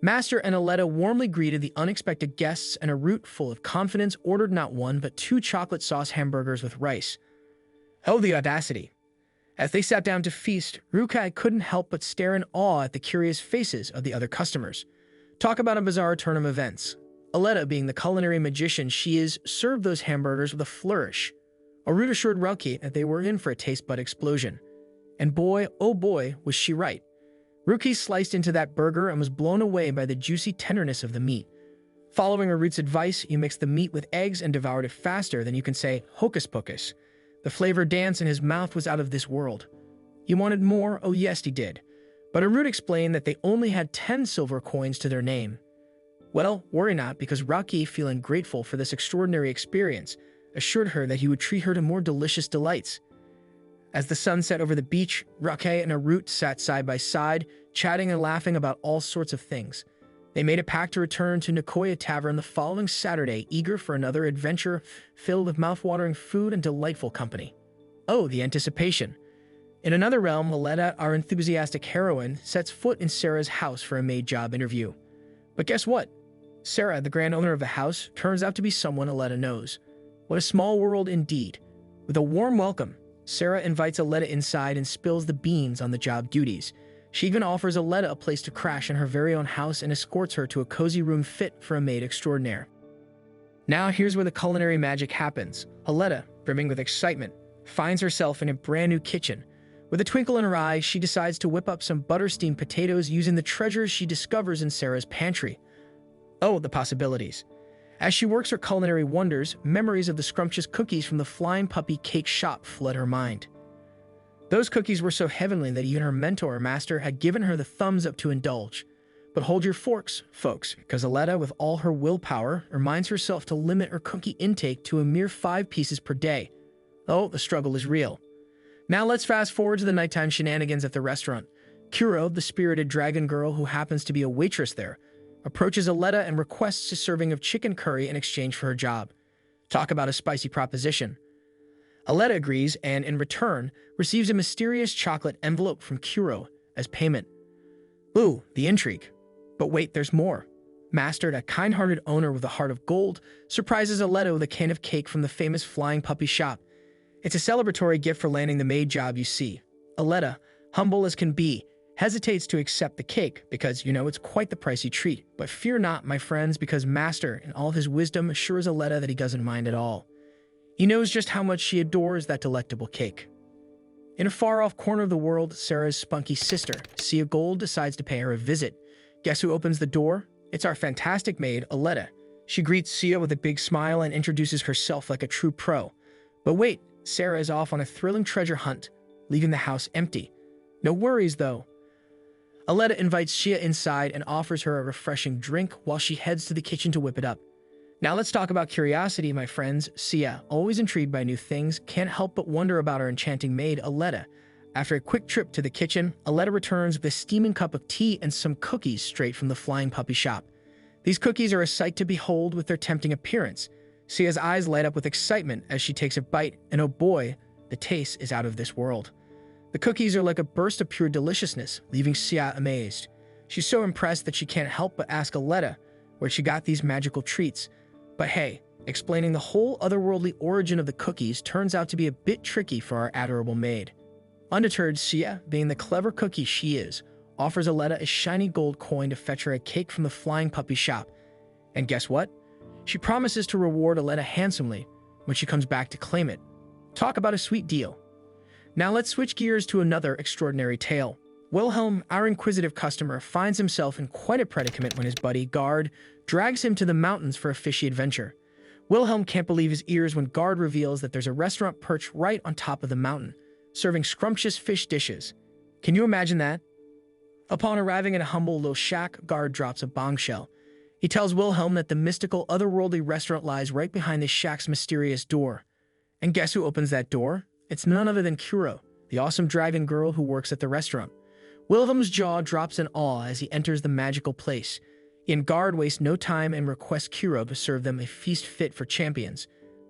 Speaker 1: Master and Aletta warmly greeted the unexpected guests, and Arut, full of confidence, ordered not one but 2 chocolate sauce hamburgers with rice. Oh, the audacity! As they sat down to feast, Rukai couldn't help but stare in awe at the curious faces of the other customers. Talk about a bizarre turn of events. Aletta, being the culinary magician she is, served those hamburgers with a flourish. Arut assured Ruki that they were in for a taste bud explosion. And boy, oh boy, was she right. Ruki sliced into that burger and was blown away by the juicy tenderness of the meat. Following Arut's advice, you mixed the meat with eggs and devoured it faster than you can say hocus pocus. The flavor dance in his mouth was out of this world. You wanted more? Oh yes, he did. But Arut explained that they only had 10 silver coins to their name. Well, worry not, because Rocky, feeling grateful for this extraordinary experience, assured her that he would treat her to more delicious delights. As the sun set over the beach, Rocky and Arut sat side by side, chatting and laughing about all sorts of things. They made a pact to return to Nekoya Tavern the following Saturday, eager for another adventure filled with mouth-watering food and delightful company. Oh, the anticipation! In another realm, Aletta, our enthusiastic heroine, sets foot in Sarah's house for a maid job interview. But guess what? Sarah, the grand owner of the house, turns out to be someone Aletta knows. What a small world indeed. With a warm welcome, Sarah invites Aletta inside and spills the beans on the job duties. She even offers Aletta a place to crash in her very own house and escorts her to a cozy room fit for a maid extraordinaire. Now here's where the culinary magic happens. Aletta, brimming with excitement, finds herself in a brand new kitchen. With a twinkle in her eye, she decides to whip up some butter-steamed potatoes using the treasures she discovers in Sarah's pantry. Oh, the possibilities. As she works her culinary wonders, memories of the scrumptious cookies from the Flying Puppy cake shop flood her mind. Those cookies were so heavenly that even her mentor or master had given her the thumbs up to indulge. But hold your forks, folks, because Aletta, with all her willpower, reminds herself to limit her cookie intake to a mere 5 pieces per day. Oh, the struggle is real. Now let's fast forward to the nighttime shenanigans at the restaurant. Kuro, the spirited dragon girl who happens to be a waitress there, approaches Aletta and requests a serving of chicken curry in exchange for her job. Talk about a spicy proposition. Aletta agrees and, in return, receives a mysterious chocolate envelope from Kuro as payment. Ooh, the intrigue. But wait, there's more. Mastered, a kind-hearted owner with a heart of gold, surprises Aletta with a can of cake from the famous flying puppy shop. It's a celebratory gift for landing the maid job, you see. Aletta, humble as can be, hesitates to accept the cake because, it's quite the pricey treat. But fear not, my friends, because Master, in all his wisdom, assures Aletta that he doesn't mind at all. He knows just how much she adores that delectable cake. In a far-off corner of the world, Sarah's spunky sister, Sia Gold, decides to pay her a visit. Guess who opens the door? It's our fantastic maid, Aletta. She greets Sia with a big smile and introduces herself like a true pro. But wait, Sarah is off on a thrilling treasure hunt, leaving the house empty. No worries, though. Aletta invites Sia inside and offers her a refreshing drink while she heads to the kitchen to whip it up. Now let's talk about curiosity, my friends. Sia, always intrigued by new things, can't help but wonder about her enchanting maid, Aletta. After a quick trip to the kitchen, Aletta returns with a steaming cup of tea and some cookies straight from the flying puppy shop. These cookies are a sight to behold with their tempting appearance. Sia's eyes light up with excitement as she takes a bite, and oh boy, the taste is out of this world. The cookies are like a burst of pure deliciousness, leaving Sia amazed. She's so impressed that she can't help but ask Aletta where she got these magical treats. But hey, explaining the whole otherworldly origin of the cookies turns out to be a bit tricky for our adorable maid. Undeterred, Sia, being the clever cookie she is, offers Aletta a shiny gold coin to fetch her a cake from the flying puppy shop. And guess what? She promises to reward Aletta handsomely when she comes back to claim it. Talk about a sweet deal. Now let's switch gears to another extraordinary tale. Wilhelm, our inquisitive customer, finds himself in quite a predicament when his buddy, Gard, drags him to the mountains for a fishy adventure. Wilhelm can't believe his ears when Gard reveals that there's a restaurant perched right on top of the mountain, serving scrumptious fish dishes. Can you imagine that? Upon arriving at a humble little shack, Gard drops a bombshell. He tells Wilhelm that the mystical, otherworldly restaurant lies right behind the shack's mysterious door. And guess who opens that door? It's none other than Kuro, the awesome dragon girl who works at the restaurant. Wilhelm's jaw drops in awe as he enters the magical place. Gard wastes no time and requests Kuro to serve them a feast fit for champions.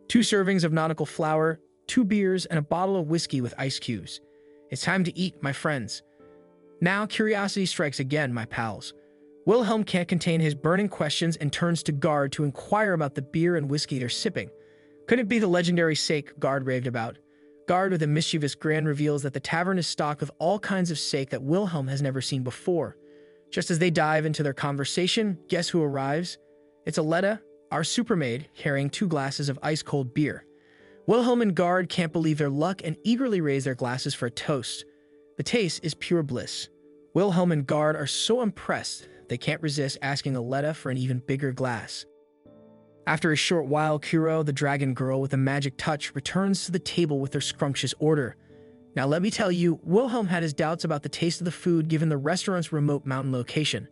Speaker 1: 2 servings of nautical flour, 2 beers, and a bottle of whiskey with ice cubes. It's time to eat, my friends. Now curiosity strikes again, my pals. Wilhelm can't contain his burning questions and turns to Gard to inquire about the beer and whiskey they're sipping. Could it be the legendary sake Gard raved about? Gard, with a mischievous grin, reveals that the tavern is stocked with all kinds of sake that Wilhelm has never seen before. Just as they dive into their conversation, guess who arrives? It's Aletta, our supermaid, carrying 2 glasses of ice-cold beer. Wilhelm and Gard can't believe their luck and eagerly raise their glasses for a toast. The taste is pure bliss. Wilhelm and Gard are so impressed they can't resist asking Aletta for an even bigger glass. After a short while, Kuro, the dragon girl with a magic touch, returns to the table with her scrumptious order. Now let me tell you, Wilhelm had his doubts about the taste of the food given the restaurant's remote mountain location.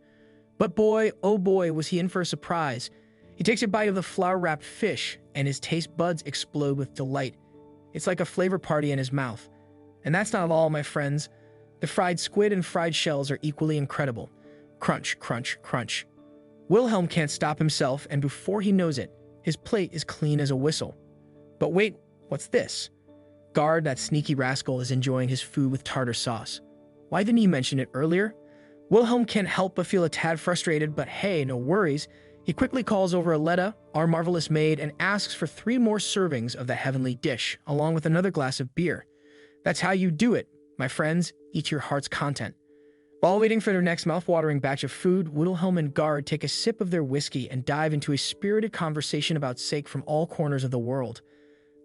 Speaker 1: But boy, oh boy, was he in for a surprise. He takes a bite of the flour-wrapped fish, and his taste buds explode with delight. It's like a flavor party in his mouth. And that's not all, my friends. The fried squid and fried shells are equally incredible. Crunch, crunch, crunch. Wilhelm can't stop himself, and before he knows it, his plate is clean as a whistle. But wait, what's this? Gard, that sneaky rascal, is enjoying his food with tartar sauce. Why didn't he mention it earlier? Wilhelm can't help but feel a tad frustrated, but hey, no worries. He quickly calls over Aletta, our marvelous maid, and asks for 3 more servings of the heavenly dish, along with another glass of beer. That's how you do it, my friends. Eat your heart's content. While waiting for their next mouth-watering batch of food, Wilhelm and Gard take a sip of their whiskey and dive into a spirited conversation about sake from all corners of the world.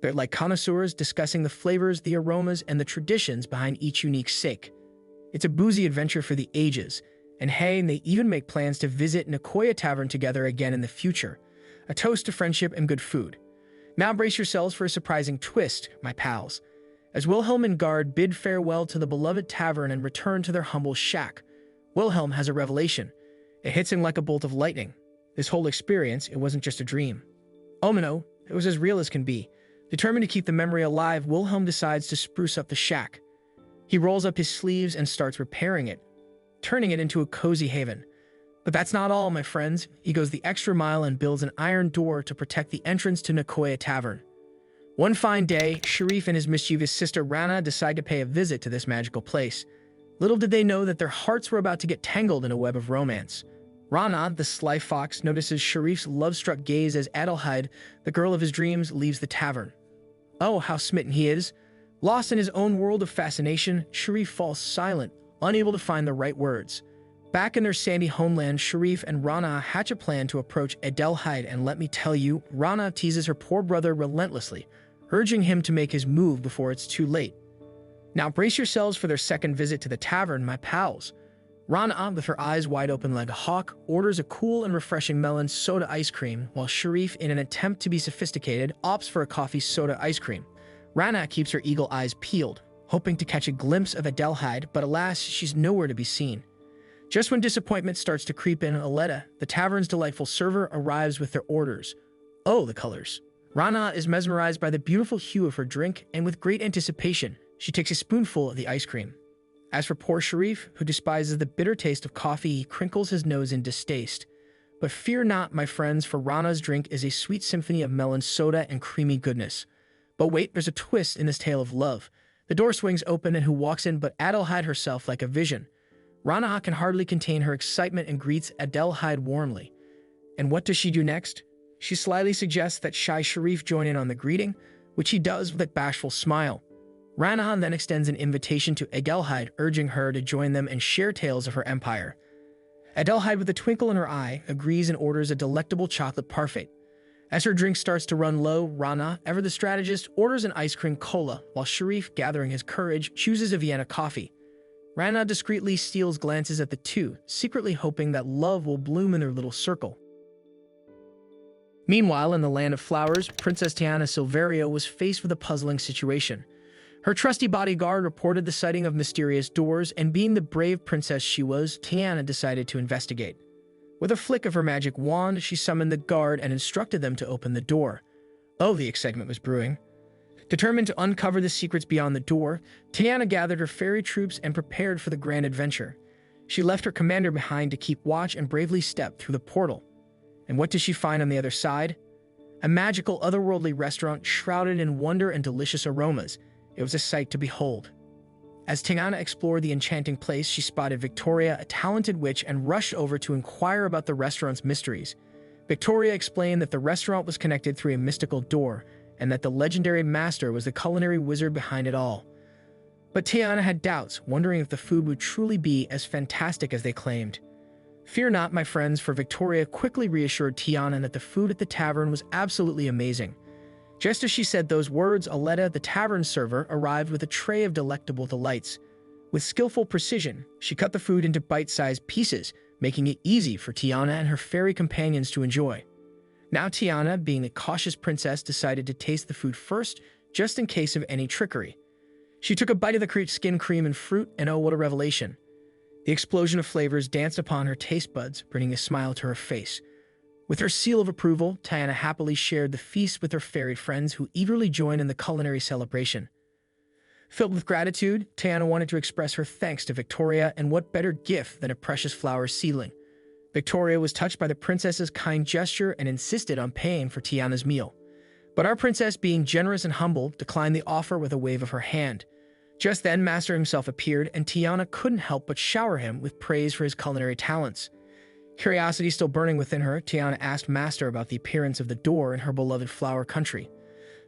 Speaker 1: They're like connoisseurs discussing the flavors, the aromas, and the traditions behind each unique sake. It's a boozy adventure for the ages, and hey, they even make plans to visit Nekoya Tavern together again in the future. A toast to friendship and good food. Now brace yourselves for a surprising twist, my pals. As Wilhelm and Guard bid farewell to the beloved tavern and return to their humble shack, Wilhelm has a revelation. It hits him like a bolt of lightning. This whole experience, it wasn't just a dream. Oh no, it was as real as can be. Determined to keep the memory alive, Wilhelm decides to spruce up the shack. He rolls up his sleeves and starts repairing it, turning it into a cozy haven. But that's not all, my friends. He goes the extra mile and builds an iron door to protect the entrance to Nekoya Tavern. One fine day, Sharif and his mischievous sister Rana decide to pay a visit to this magical place. Little did they know that their hearts were about to get tangled in a web of romance. Rana, the sly fox, notices Sharif's love-struck gaze as Adelheid, the girl of his dreams, leaves the tavern. Oh, how smitten he is! Lost in his own world of fascination, Sharif falls silent, unable to find the right words. Back in their sandy homeland, Sharif and Rana hatch a plan to approach Adelheid, and let me tell you, Rana teases her poor brother relentlessly, urging him to make his move before it's too late. Now brace yourselves for their second visit to the tavern, my pals. Rana, with her eyes wide open like a hawk, orders a cool and refreshing melon soda ice cream, while Sharif, in an attempt to be sophisticated, opts for a coffee soda ice cream. Rana keeps her eagle eyes peeled, hoping to catch a glimpse of Adelheid, but alas, she's nowhere to be seen. Just when disappointment starts to creep in, Aletta, the tavern's delightful server, arrives with their orders. Oh, the colors. Rana is mesmerized by the beautiful hue of her drink, and with great anticipation, she takes a spoonful of the ice cream. As for poor Sharif, who despises the bitter taste of coffee, he crinkles his nose in distaste. But fear not, my friends, for Rana's drink is a sweet symphony of melon soda and creamy goodness. But wait, there's a twist in this tale of love. The door swings open, and who walks in but Adelheid herself like a vision. Rana can hardly contain her excitement and greets Adelheid warmly. And what does she do next? She slyly suggests that shy Sharif join in on the greeting, which he does with a bashful smile. Rana then extends an invitation to Adelheid, urging her to join them and share tales of her empire. Adelheid, with a twinkle in her eye, agrees and orders a delectable chocolate parfait. As her drink starts to run low, Rana, ever the strategist, orders an ice cream cola, while Sharif, gathering his courage, chooses a Vienna coffee. Rana discreetly steals glances at the two, secretly hoping that love will bloom in their little circle. Meanwhile, in the land of flowers, Princess Tiana Silverio was faced with a puzzling situation. Her trusty bodyguard reported the sighting of mysterious doors, and being the brave princess she was, Tiana decided to investigate. With a flick of her magic wand, she summoned the guard and instructed them to open the door. Oh, the excitement was brewing. Determined to uncover the secrets beyond the door, Tiana gathered her fairy troops and prepared for the grand adventure. She left her commander behind to keep watch and bravely stepped through the portal. And what did she find on the other side? A magical, otherworldly restaurant shrouded in wonder and delicious aromas. It was a sight to behold. As Tiana explored the enchanting place, she spotted Victoria, a talented witch, and rushed over to inquire about the restaurant's mysteries. Victoria explained that the restaurant was connected through a mystical door, and that the legendary master was the culinary wizard behind it all. But Tiana had doubts, wondering if the food would truly be as fantastic as they claimed. Fear not, my friends, for Victoria quickly reassured Tiana that the food at the tavern was absolutely amazing. Just as she said those words, Aletta, the tavern server, arrived with a tray of delectable delights. With skillful precision, she cut the food into bite-sized pieces, making it easy for Tiana and her fairy companions to enjoy. Now Tiana, being a cautious princess, decided to taste the food first, just in case of any trickery. She took a bite of the skin cream and fruit, and oh, what a revelation. The explosion of flavors danced upon her taste buds, bringing a smile to her face. With her seal of approval, Tiana happily shared the feast with her fairy friends, who eagerly joined in the culinary celebration. Filled with gratitude, Tiana wanted to express her thanks to Victoria, and what better gift than a precious flower seedling. Victoria was touched by the princess's kind gesture and insisted on paying for Tiana's meal. But our princess, being generous and humble, declined the offer with a wave of her hand. Just then, Master himself appeared, and Tiana couldn't help but shower him with praise for his culinary talents. Curiosity still burning within her, Tiana asked Master about the appearance of the door in her beloved flower country.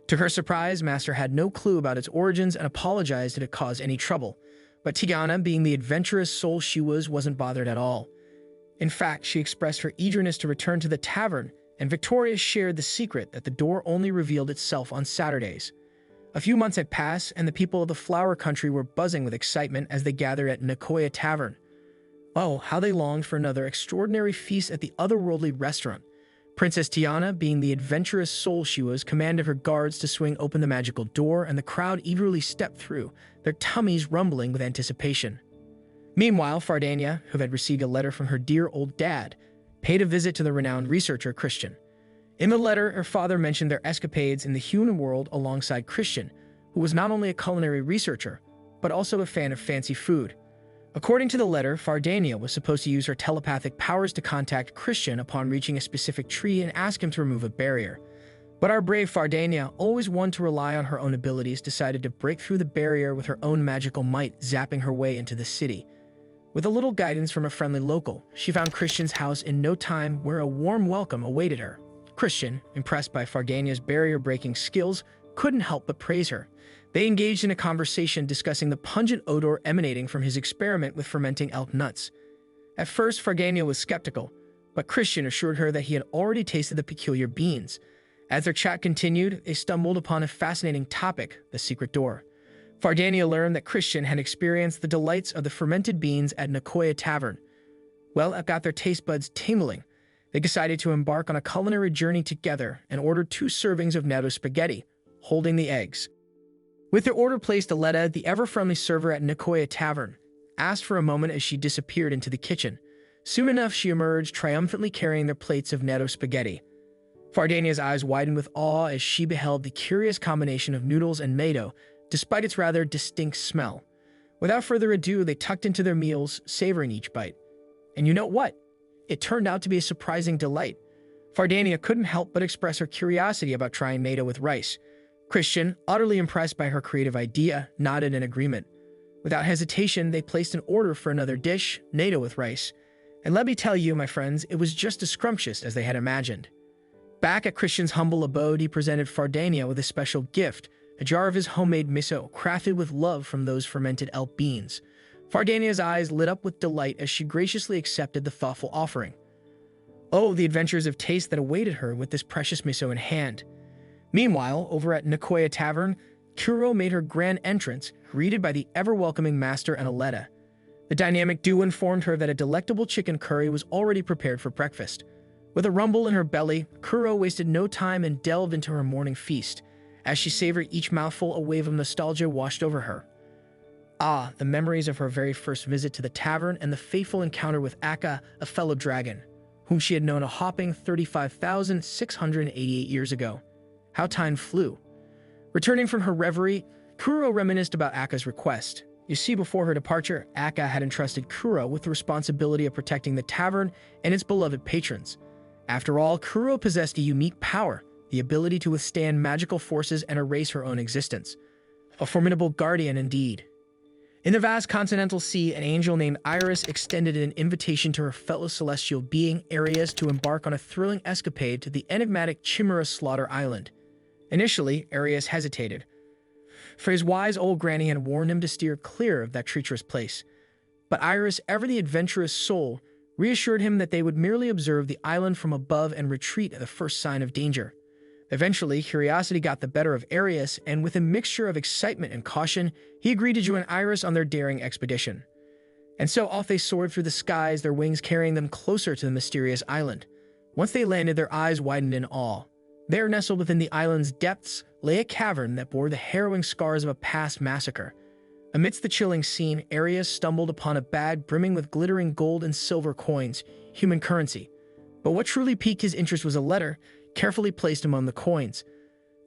Speaker 1: To her surprise, Master had no clue about its origins and apologized if it caused any trouble. But Tiana, being the adventurous soul she was, wasn't bothered at all. In fact, she expressed her eagerness to return to the tavern, and Victoria shared the secret that the door only revealed itself on Saturdays. A few months had passed, and the people of the flower country were buzzing with excitement as they gathered at Nekoya Tavern. Oh, how they longed for another extraordinary feast at the otherworldly restaurant. Princess Tiana, being the adventurous soul she was, commanded her guards to swing open the magical door, and the crowd eagerly stepped through, their tummies rumbling with anticipation. Meanwhile, Fardania, who had received a letter from her dear old dad, paid a visit to the renowned researcher Christian. In the letter, her father mentioned their escapades in the human world alongside Christian, who was not only a culinary researcher, but also a fan of fancy food. According to the letter, Fardania was supposed to use her telepathic powers to contact Christian upon reaching a specific tree and ask him to remove a barrier. But our brave Fardania, always one to rely on her own abilities, decided to break through the barrier with her own magical might, zapping her way into the city. With a little guidance from a friendly local, she found Christian's house in no time, where a warm welcome awaited her. Christian, impressed by Fardania's barrier-breaking skills, couldn't help but praise her. They engaged in a conversation discussing the pungent odor emanating from his experiment with fermenting elk nuts. At first, Fardania was skeptical, but Christian assured her that he had already tasted the peculiar beans. As their chat continued, they stumbled upon a fascinating topic: the secret door. Fardania learned that Christian had experienced the delights of the fermented beans at Nekoya Tavern. Well, it got their taste buds tingling. They decided to embark on a culinary journey together and ordered 2 servings of Natto spaghetti, holding the eggs. With their order placed, Aletta, the ever-friendly server at Nekoya Tavern, asked for a moment as she disappeared into the kitchen. Soon enough, she emerged, triumphantly carrying their plates of Natto spaghetti. Fardania's eyes widened with awe as she beheld the curious combination of noodles and natto, despite its rather distinct smell. Without further ado, they tucked into their meals, savoring each bite. And you know what? It turned out to be a surprising delight. Fardania couldn't help but express her curiosity about trying natto with rice. Christian, utterly impressed by her creative idea, nodded in agreement. Without hesitation, they placed an order for another dish, natto with rice. And let me tell you, my friends, it was just as scrumptious as they had imagined. Back at Christian's humble abode, he presented Fardania with a special gift, a jar of his homemade miso, crafted with love from those fermented elk beans. Fardania's eyes lit up with delight as she graciously accepted the thoughtful offering. Oh, the adventures of taste that awaited her with this precious miso in hand. Meanwhile, over at Nekoya Tavern, Kuro made her grand entrance, greeted by the ever-welcoming master and Aletta. The dynamic duo informed her that a delectable chicken curry was already prepared for breakfast. With a rumble in her belly, Kuro wasted no time and delved into her morning feast. As she savored each mouthful, a wave of nostalgia washed over her. Ah, the memories of her very first visit to the tavern and the fateful encounter with Akka, a fellow dragon, whom she had known a hopping 35,688 years ago. How time flew. Returning from her reverie, Kuro reminisced about Akka's request. You see, before her departure, Akka had entrusted Kuro with the responsibility of protecting the tavern and its beloved patrons. After all, Kuro possessed a unique power, the ability to withstand magical forces and erase her own existence. A formidable guardian indeed. In the vast continental sea, an angel named Iris extended an invitation to her fellow celestial being, Arius, to embark on a thrilling escapade to the enigmatic Chimera Slaughter Island. Initially, Arius hesitated, for his wise old granny had warned him to steer clear of that treacherous place. But Iris, ever the adventurous soul, reassured him that they would merely observe the island from above and retreat at the first sign of danger. Eventually, curiosity got the better of Arius, and with a mixture of excitement and caution, he agreed to join Iris on their daring expedition. And so off they soared through the skies, their wings carrying them closer to the mysterious island. Once they landed, their eyes widened in awe. There, nestled within the island's depths, lay a cavern that bore the harrowing scars of a past massacre. Amidst the chilling scene, Arius stumbled upon a bag brimming with glittering gold and silver coins, human currency. But what truly piqued his interest was a letter, carefully placed among the coins.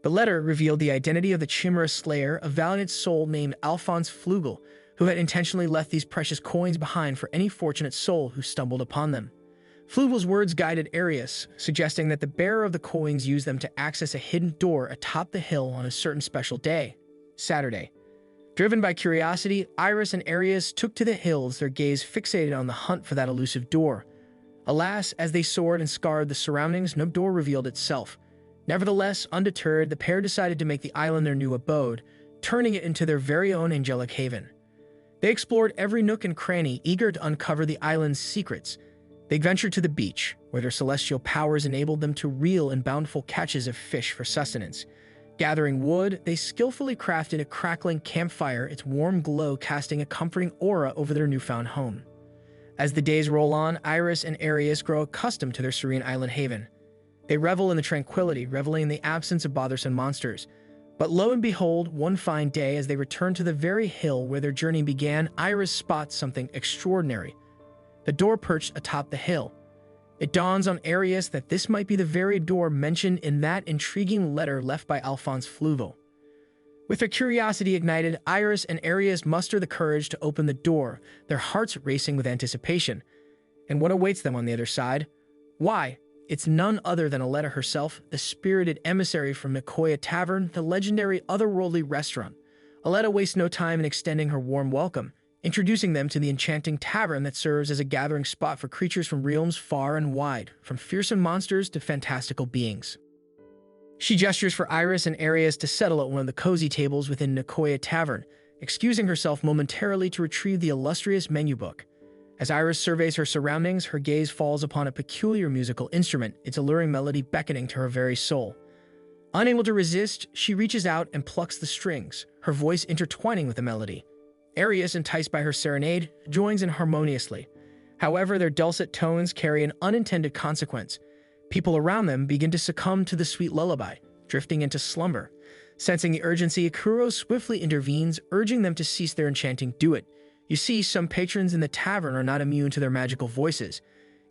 Speaker 1: The letter revealed the identity of the Chimera Slayer, a valiant soul named Alphonse Flugel, who had intentionally left these precious coins behind for any fortunate soul who stumbled upon them. Flugel's words guided Arius, suggesting that the bearer of the coins used them to access a hidden door atop the hill on a certain special day, Saturday. Driven by curiosity, Iris and Arius took to the hills, their gaze fixated on the hunt for that elusive door. Alas, as they soared and scoured the surroundings, no door revealed itself. Nevertheless, undeterred, the pair decided to make the island their new abode, turning it into their very own angelic haven. They explored every nook and cranny, eager to uncover the island's secrets. They ventured to the beach, where their celestial powers enabled them to reel in bountiful catches of fish for sustenance. Gathering wood, they skillfully crafted a crackling campfire, its warm glow casting a comforting aura over their newfound home. As the days roll on, Iris and Arius grow accustomed to their serene island haven. They revel in the tranquility, reveling in the absence of bothersome monsters. But lo and behold, one fine day, as they return to the very hill where their journey began, Iris spots something extraordinary. The door perched atop the hill. It dawns on Arius that this might be the very door mentioned in that intriguing letter left by Alphonse Flugel. With their curiosity ignited, Iris and Arius muster the courage to open the door, their hearts racing with anticipation. And what awaits them on the other side? Why, it's none other than Aletta herself, the spirited emissary from Nekoya Tavern, the legendary otherworldly restaurant. Aletta wastes no time in extending her warm welcome, introducing them to the enchanting tavern that serves as a gathering spot for creatures from realms far and wide, from fearsome monsters to fantastical beings. She gestures for Iris and Arius to settle at one of the cozy tables within Nekoya Tavern, excusing herself momentarily to retrieve the illustrious menu book. As Iris surveys her surroundings, her gaze falls upon a peculiar musical instrument, its alluring melody beckoning to her very soul. Unable to resist, she reaches out and plucks the strings, her voice intertwining with the melody. Arius, enticed by her serenade, joins in harmoniously. However, their dulcet tones carry an unintended consequence. People around them begin to succumb to the sweet lullaby, drifting into slumber. Sensing the urgency, Kuro swiftly intervenes, urging them to cease their enchanting duet. You see, some patrons in the tavern are not immune to their magical voices.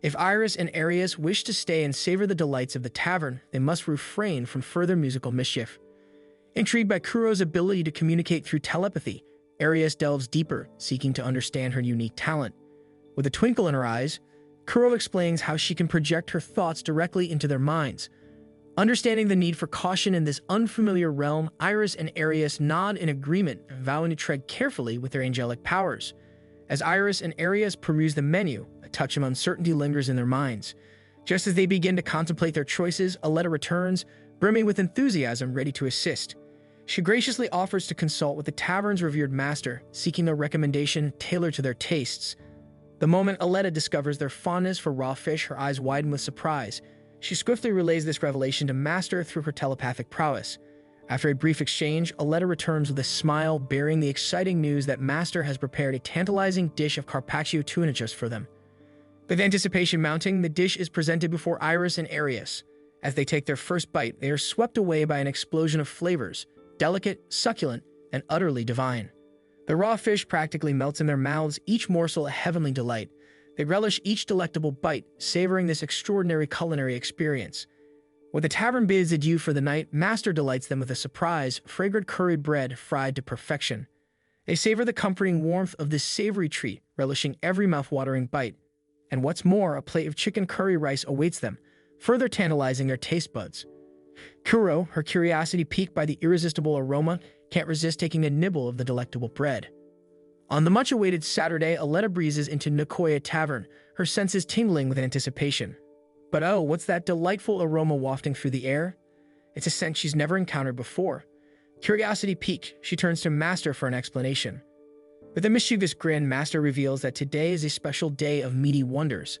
Speaker 1: If Iris and Arius wish to stay and savor the delights of the tavern, they must refrain from further musical mischief. Intrigued by Kuro's ability to communicate through telepathy, Arius delves deeper, seeking to understand her unique talent. With a twinkle in her eyes, Kuro explains how she can project her thoughts directly into their minds. Understanding the need for caution in this unfamiliar realm, Iris and Arius nod in agreement, vowing to tread carefully with their angelic powers. As Iris and Arius peruse the menu, a touch of uncertainty lingers in their minds. Just as they begin to contemplate their choices, Aletta returns, brimming with enthusiasm, ready to assist. She graciously offers to consult with the tavern's revered master, seeking a recommendation tailored to their tastes. The moment Aletta discovers their fondness for raw fish, her eyes widen with surprise. She swiftly relays this revelation to Master through her telepathic prowess. After a brief exchange, Aletta returns with a smile, bearing the exciting news that Master has prepared a tantalizing dish of carpaccio tuna just for them. With anticipation mounting, the dish is presented before Iris and Arius. As they take their first bite, they are swept away by an explosion of flavors, delicate, succulent, and utterly divine. The raw fish practically melts in their mouths, each morsel a heavenly delight. They relish each delectable bite, savoring this extraordinary culinary experience. When the tavern bids adieu for the night, Master delights them with a surprise, fragrant curried bread fried to perfection. They savor the comforting warmth of this savory treat, relishing every mouth-watering bite. And what's more, a plate of chicken curry rice awaits them, further tantalizing their taste buds. Kuro, her curiosity piqued by the irresistible aroma, can't resist taking a nibble of the delectable bread. On the much-awaited Saturday, Aletta breezes into Nekoya Tavern, her senses tingling with anticipation. But oh, what's that delightful aroma wafting through the air? It's a scent she's never encountered before. Curiosity piqued, she turns to Master for an explanation. With a mischievous grin, Master reveals that today is a special day of meaty wonders.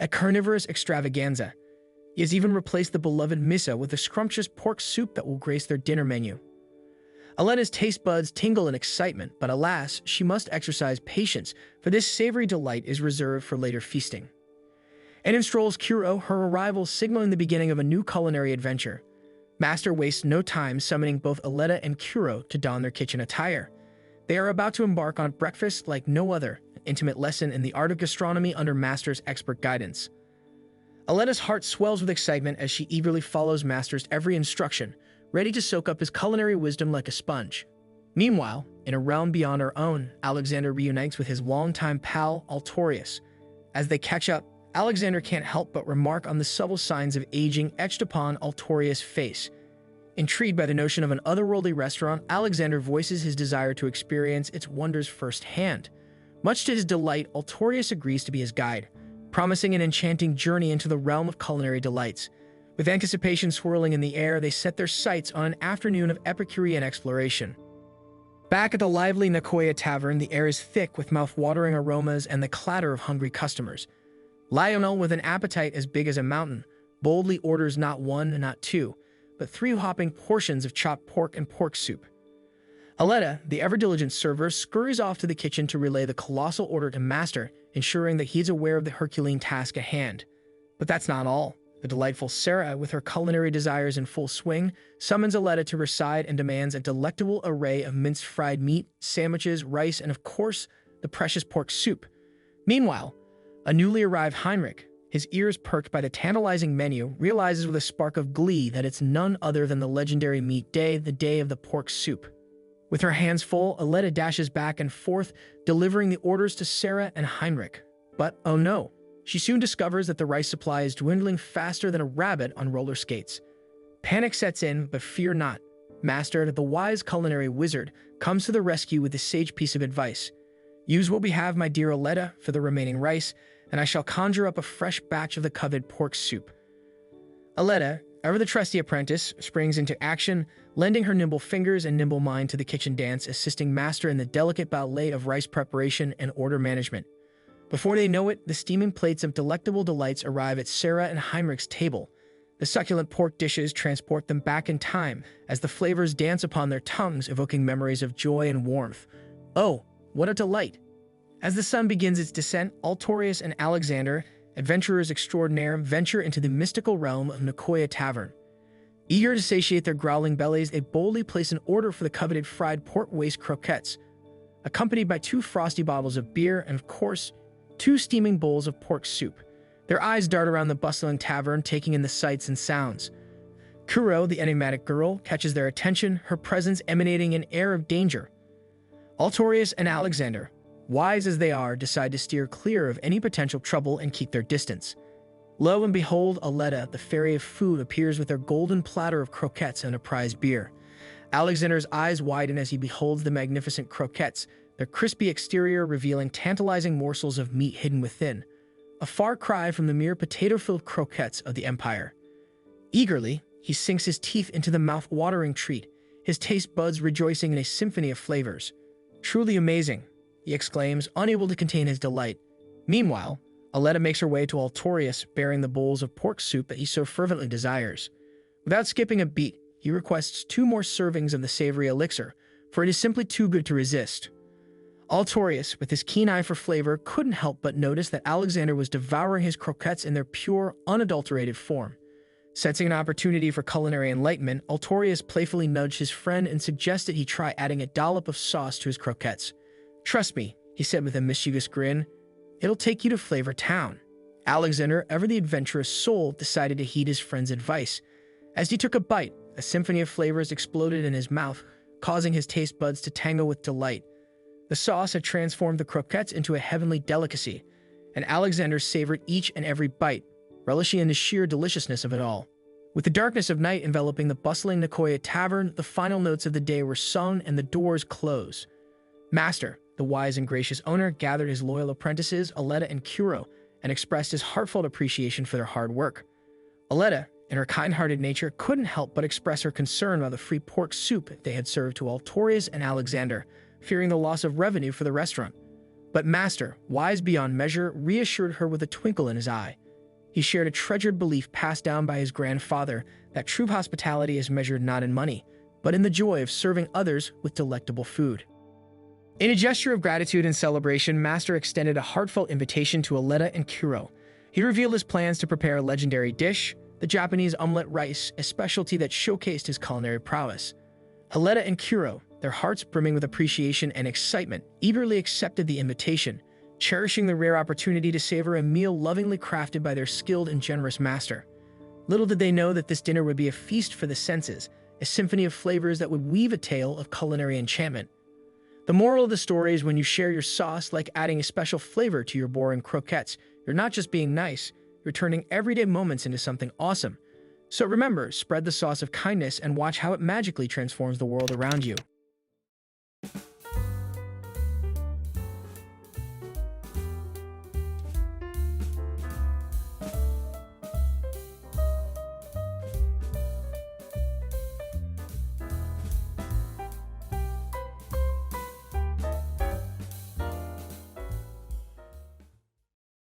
Speaker 1: A carnivorous extravaganza. He has even replaced the beloved missa with a scrumptious pork soup that will grace their dinner menu. Aletta's taste buds tingle in excitement, but alas, she must exercise patience, for this savory delight is reserved for later feasting. And in strolls Kuro, her arrival signaling the beginning of a new culinary adventure. Master wastes no time summoning both Aletta and Kuro to don their kitchen attire. They are about to embark on breakfast like no other, an intimate lesson in the art of gastronomy under Master's expert guidance. Aletta's heart swells with excitement as she eagerly follows Master's every instruction, ready to soak up his culinary wisdom like a sponge. Meanwhile, in a realm beyond our own, Alexander reunites with his longtime pal, Altorius. As they catch up, Alexander can't help but remark on the subtle signs of aging etched upon Altorius' face. Intrigued by the notion of an otherworldly restaurant, Alexander voices his desire to experience its wonders firsthand. Much to his delight, Altorius agrees to be his guide, promising an enchanting journey into the realm of culinary delights. With anticipation swirling in the air, they set their sights on an afternoon of Epicurean exploration. Back at the lively Nekoya Tavern, the air is thick with mouth-watering aromas and the clatter of hungry customers. Lionel, with an appetite as big as a mountain, boldly orders not one, not two, but 3 hopping portions of chopped pork and pork soup. Aletta, the ever-diligent server, scurries off to the kitchen to relay the colossal order to Master, ensuring that he's aware of the Herculean task at hand. But that's not all. The The delightful Sarah, with her culinary desires in full swing, summons Aletta to her side and demands a delectable array of minced fried meat, sandwiches, rice, and of course, the precious pork soup. Meanwhile, a newly arrived Heinrich, his ears perked by the tantalizing menu, realizes with a spark of glee that it's none other than the legendary meat day, the day of the pork soup. With her hands full, Aletta dashes back and forth, delivering the orders to Sarah and Heinrich. But, oh no, she soon discovers that the rice supply is dwindling faster than a rabbit on roller skates. Panic sets in, but fear not. Master, the wise culinary wizard, comes to the rescue with a sage piece of advice. Use what we have, my dear Aletta, for the remaining rice, and I shall conjure up a fresh batch of the coveted pork soup. Aletta, ever the trusty apprentice, springs into action, lending her nimble fingers and nimble mind to the kitchen dance, assisting Master in the delicate ballet of rice preparation and order management. Before they know it, the steaming plates of delectable delights arrive at Sarah and Heinrich's table. The succulent pork dishes transport them back in time as the flavors dance upon their tongues, evoking memories of joy and warmth. Oh, what a delight! As the sun begins its descent, Altorius and Alexander, adventurers extraordinaire, venture into the mystical realm of Nekoya Tavern. Eager to satiate their growling bellies, they boldly place an order for the coveted fried pork waist croquettes, accompanied by 2 frosty bottles of beer and, of course, 2 steaming bowls of pork soup. Their eyes dart around the bustling tavern, taking in the sights and sounds. Kuro, the enigmatic girl, catches their attention, her presence emanating an air of danger. Altorius and Alexander, wise as they are, decide to steer clear of any potential trouble and keep their distance. Lo and behold, Aletta, the fairy of food, appears with their golden platter of croquettes and a prize beer. Alexander's eyes widen as he beholds the magnificent croquettes, their crispy exterior revealing tantalizing morsels of meat hidden within, a far cry from the mere potato-filled croquettes of the Empire. Eagerly, he sinks his teeth into the mouth-watering treat, his taste buds rejoicing in a symphony of flavors. Truly amazing, he exclaims, unable to contain his delight. Meanwhile, Aletta makes her way to Altorius, bearing the bowls of pork soup that he so fervently desires. Without skipping a beat, he requests 2 more servings of the savory elixir, for it is simply too good to resist. Altorius, with his keen eye for flavor, couldn't help but notice that Alexander was devouring his croquettes in their pure, unadulterated form. Sensing an opportunity for culinary enlightenment, Altorius playfully nudged his friend and suggested he try adding a dollop of sauce to his croquettes. "Trust me," he said with a mischievous grin, "it'll take you to Flavor Town." Alexander, ever the adventurous soul, decided to heed his friend's advice. As he took a bite, a symphony of flavors exploded in his mouth, causing his taste buds to tango with delight. The sauce had transformed the croquettes into a heavenly delicacy, and Alexander savored each and every bite, relishing in the sheer deliciousness of it all. With the darkness of night enveloping the bustling Nekoya Tavern, the final notes of the day were sung and the doors closed. Master, the wise and gracious owner, gathered his loyal apprentices, Aletta and Kuro, and expressed his heartfelt appreciation for their hard work. Aletta, in her kind-hearted nature, couldn't help but express her concern about the free pork soup they had served to Altorius and Alexander, fearing the loss of revenue for the restaurant. But Master, wise beyond measure, reassured her with a twinkle in his eye. He shared a treasured belief passed down by his grandfather that true hospitality is measured not in money, but in the joy of serving others with delectable food. In a gesture of gratitude and celebration, Master extended a heartfelt invitation to Aletta and Kuro. He revealed his plans to prepare a legendary dish, the Japanese omelette rice, a specialty that showcased his culinary prowess. Aletta and Kuro, their hearts brimming with appreciation and excitement, eagerly accepted the invitation, cherishing the rare opportunity to savor a meal lovingly crafted by their skilled and generous master. Little did they know that this dinner would be a feast for the senses, a symphony of flavors that would weave a tale of culinary enchantment. The moral of the story is when you share your sauce, like adding a special flavor to your boring croquettes, you're not just being nice, you're turning everyday moments into something awesome. So remember, spread the sauce of kindness and watch how it magically transforms the world around you.